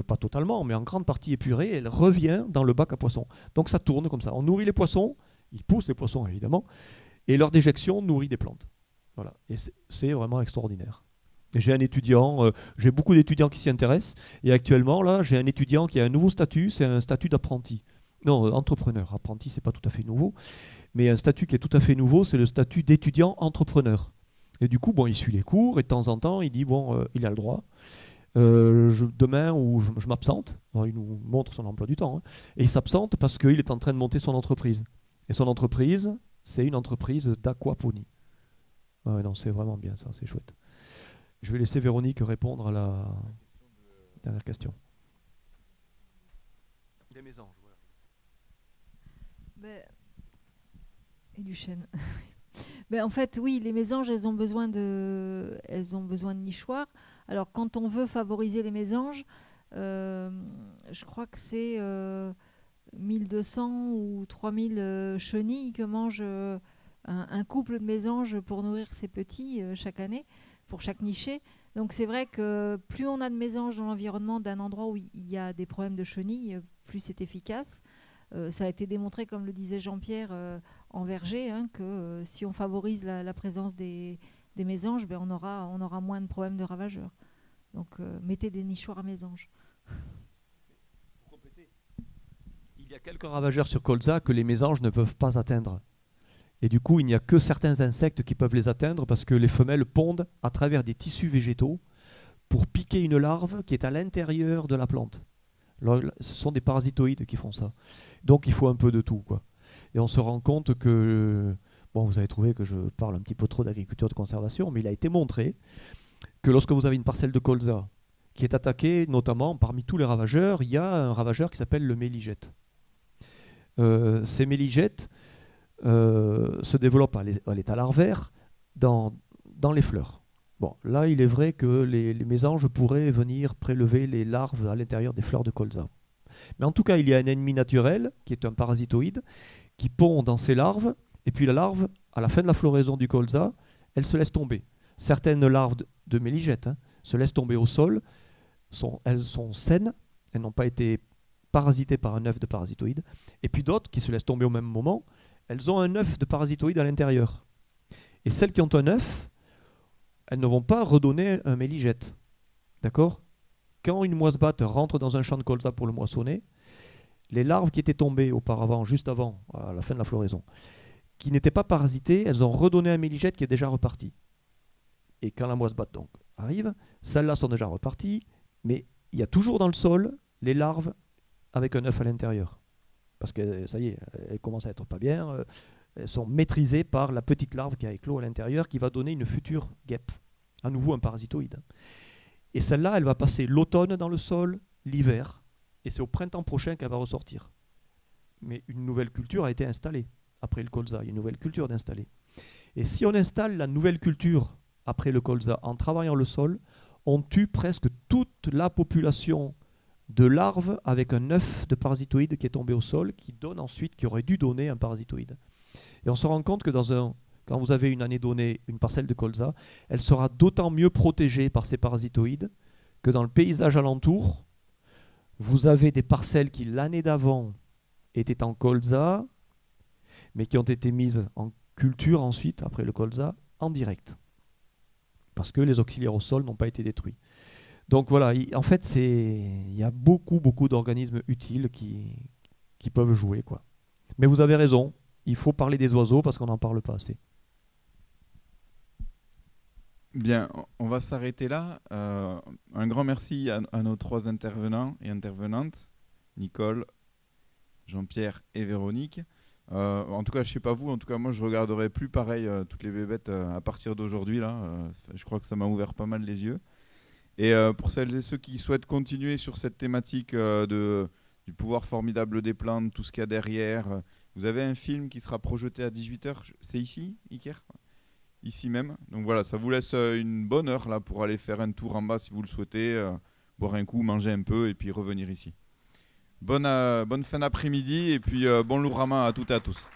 A: Pas totalement, mais en grande partie épurée, elle revient dans le bac à poissons. Donc ça tourne comme ça. On nourrit les poissons, ils poussent les poissons évidemment, et leur déjection nourrit des plantes. Voilà. Et c'est vraiment extraordinaire. Et j'ai un étudiant, j'ai beaucoup d'étudiants qui s'y intéressent, et actuellement là, j'ai un étudiant qui a un nouveau statut, c'est un statut d'apprenti. Non, entrepreneur. Apprenti, c'est pas tout à fait nouveau, mais un statut qui est tout à fait nouveau, c'est le statut d'étudiant entrepreneur. Et du coup, bon, il suit les cours et de temps en temps, il dit bon, il a le droit. Demain où je m'absente, il nous montre son emploi du temps, hein, et il s'absente parce qu'il est en train de monter son entreprise. Et son entreprise, c'est une entreprise d'aquaponie. Ouais, non, c'est vraiment bien ça, c'est chouette. Je vais laisser Véronique répondre à la dernière question. Des mésanges, voilà.
C: Et du chêne. En fait, oui, les mésanges, elles ont besoin de nichoirs. Alors, quand on veut favoriser les mésanges, je crois que c'est 1200 ou 3000 chenilles que mange un couple de mésanges pour nourrir ses petits chaque année, pour chaque nichée. Donc, c'est vrai que plus on a de mésanges dans l'environnement d'un endroit où il y a des problèmes de chenilles, plus c'est efficace. Ça a été démontré, comme le disait Jean-Pierre, en verger, hein, que si on favorise la présence des mésanges, on aura moins de problèmes de ravageurs. Donc mettez des nichoirs à mésanges.
A: Pour compléter, il y a quelques ravageurs sur colza que les mésanges ne peuvent pas atteindre. Et du coup, il n'y a que certains insectes qui peuvent les atteindre parce que les femelles pondent à travers des tissus végétaux pour piquer une larve qui est à l'intérieur de la plante. Alors, ce sont des parasitoïdes qui font ça. Donc il faut un peu de tout, quoi. Et on se rend compte que, bon, vous avez trouvé que je parle un petit peu trop d'agriculture de conservation, mais il a été montré que lorsque vous avez une parcelle de colza qui est attaquée, notamment parmi tous les ravageurs, il y a un ravageur qui s'appelle le méligète. Ces méligètes se développent à l'état larvaire dans les fleurs. Bon, là, il est vrai que les mésanges pourraient venir prélever les larves à l'intérieur des fleurs de colza. Mais en tout cas, il y a un ennemi naturel, qui est un parasitoïde, qui pond dans ses larves, et puis la larve, à la fin de la floraison du colza, elle se laisse tomber. Certaines larves de méligètes se laissent tomber au sol, elles sont saines, elles n'ont pas été parasitées par un œuf de parasitoïde, et puis d'autres qui se laissent tomber au même moment, elles ont un œuf de parasitoïde à l'intérieur. Et celles qui ont un œuf, elles ne vont pas redonner un méligète. D'accord ? Quand une moisse-batte rentre dans un champ de colza pour le moissonner, les larves qui étaient tombées auparavant, juste avant, à la fin de la floraison, qui n'étaient pas parasitées, elles ont redonné un méligète qui est déjà reparti. Et quand la moisse-batte donc arrive, celles-là sont déjà reparties, mais il y a toujours dans le sol les larves avec un œuf à l'intérieur. Parce que ça y est, elles commencent à être pas bien, elles sont maîtrisées par la petite larve qui a éclos à l'intérieur, qui va donner une future guêpe, à nouveau un parasitoïde. Et celle-là, elle va passer l'automne dans le sol, l'hiver, et c'est au printemps prochain qu'elle va ressortir. Mais une nouvelle culture a été installée après le colza, il y a une nouvelle culture d'installer. Et si on installe la nouvelle culture après le colza en travaillant le sol, on tue presque toute la population de larves avec un œuf de parasitoïde qui est tombé au sol, qui aurait dû donner un parasitoïde. Et on se rend compte que quand vous avez une année donnée une parcelle de colza, elle sera d'autant mieux protégée par ces parasitoïdes que dans le paysage alentour, vous avez des parcelles qui l'année d'avant étaient en colza, mais qui ont été mises en culture ensuite, après le colza, en direct. Parce que les auxiliaires au sol n'ont pas été détruits. Donc voilà, en fait, il y a beaucoup d'organismes utiles qui peuvent jouer, quoi. Mais vous avez raison, il faut parler des oiseaux parce qu'on n'en parle pas assez.
B: Bien, on va s'arrêter là. Un grand merci à nos trois intervenants et intervenantes, Nicole, Jean-Pierre et Véronique. En tout cas, je ne sais pas vous, en tout cas moi je ne regarderai plus pareil toutes les bébêtes à partir d'aujourd'hui. Je crois que ça m'a ouvert pas mal les yeux. Et pour celles et ceux qui souhaitent continuer sur cette thématique du pouvoir formidable des plantes, tout ce qu'il y a derrière, Vous avez un film qui sera projeté à 18h. C'est ici, Iker ? Ici même. Donc voilà, ça vous laisse une bonne heure là pour aller faire un tour en bas si vous le souhaitez, boire un coup, manger un peu et puis revenir ici. Bonne fin d'après-midi et puis bon Lourama à toutes et à tous.